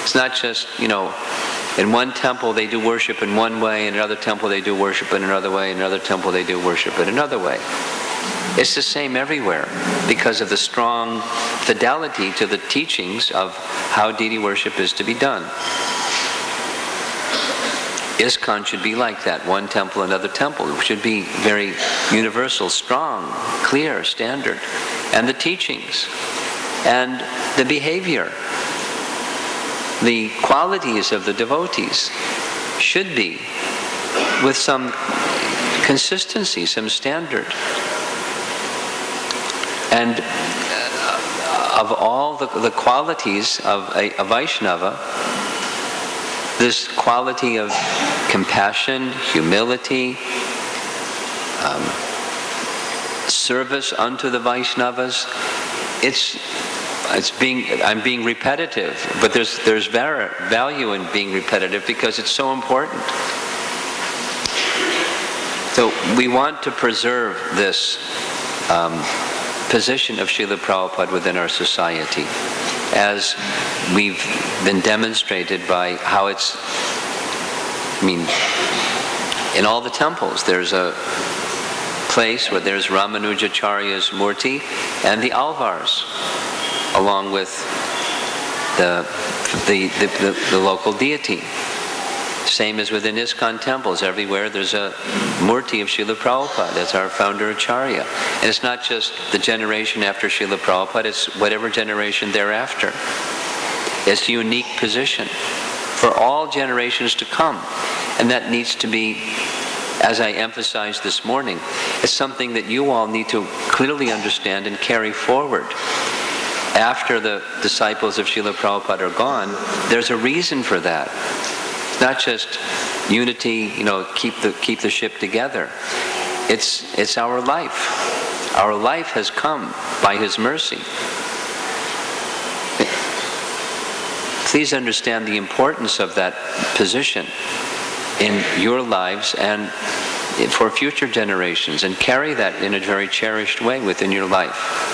it's not just, in one temple they do worship in one way, in another temple they do worship in another way, in another temple they do worship in another way. It's the same everywhere because of the strong fidelity to the teachings of how deity worship is to be done. ISKCON should be like that, one temple, another temple. It should be very universal, strong, clear, standard. And the teachings, and the behavior, the qualities of the devotees should be with some consistency, some standard. And of all the qualities of a Vaishnava, this quality of compassion, humility, service unto the Vaishnavas, I'm being repetitive, but there's value in being repetitive because it's so important. So we want to preserve this position of Srila Prabhupada within our society, as we've been demonstrated by how it's, in all the temples, there's a place where there's Ramanujacharya's Murti and the alvars, along with the local deity. Same as within ISKCON temples. Everywhere there's a Murti of Srila Prabhupada as our founder Acharya. And it's not just the generation after Srila Prabhupada, it's whatever generation thereafter. It's a unique position for all generations to come. And that needs to be, as I emphasized this morning, it's something that you all need to clearly understand and carry forward. After the disciples of Srila Prabhupada are gone, there's a reason for that. not just unity, keep the ship together. It's our life. Our life has come by His mercy. Please understand the importance of that position in your lives and for future generations, and carry that in a very cherished way within your life.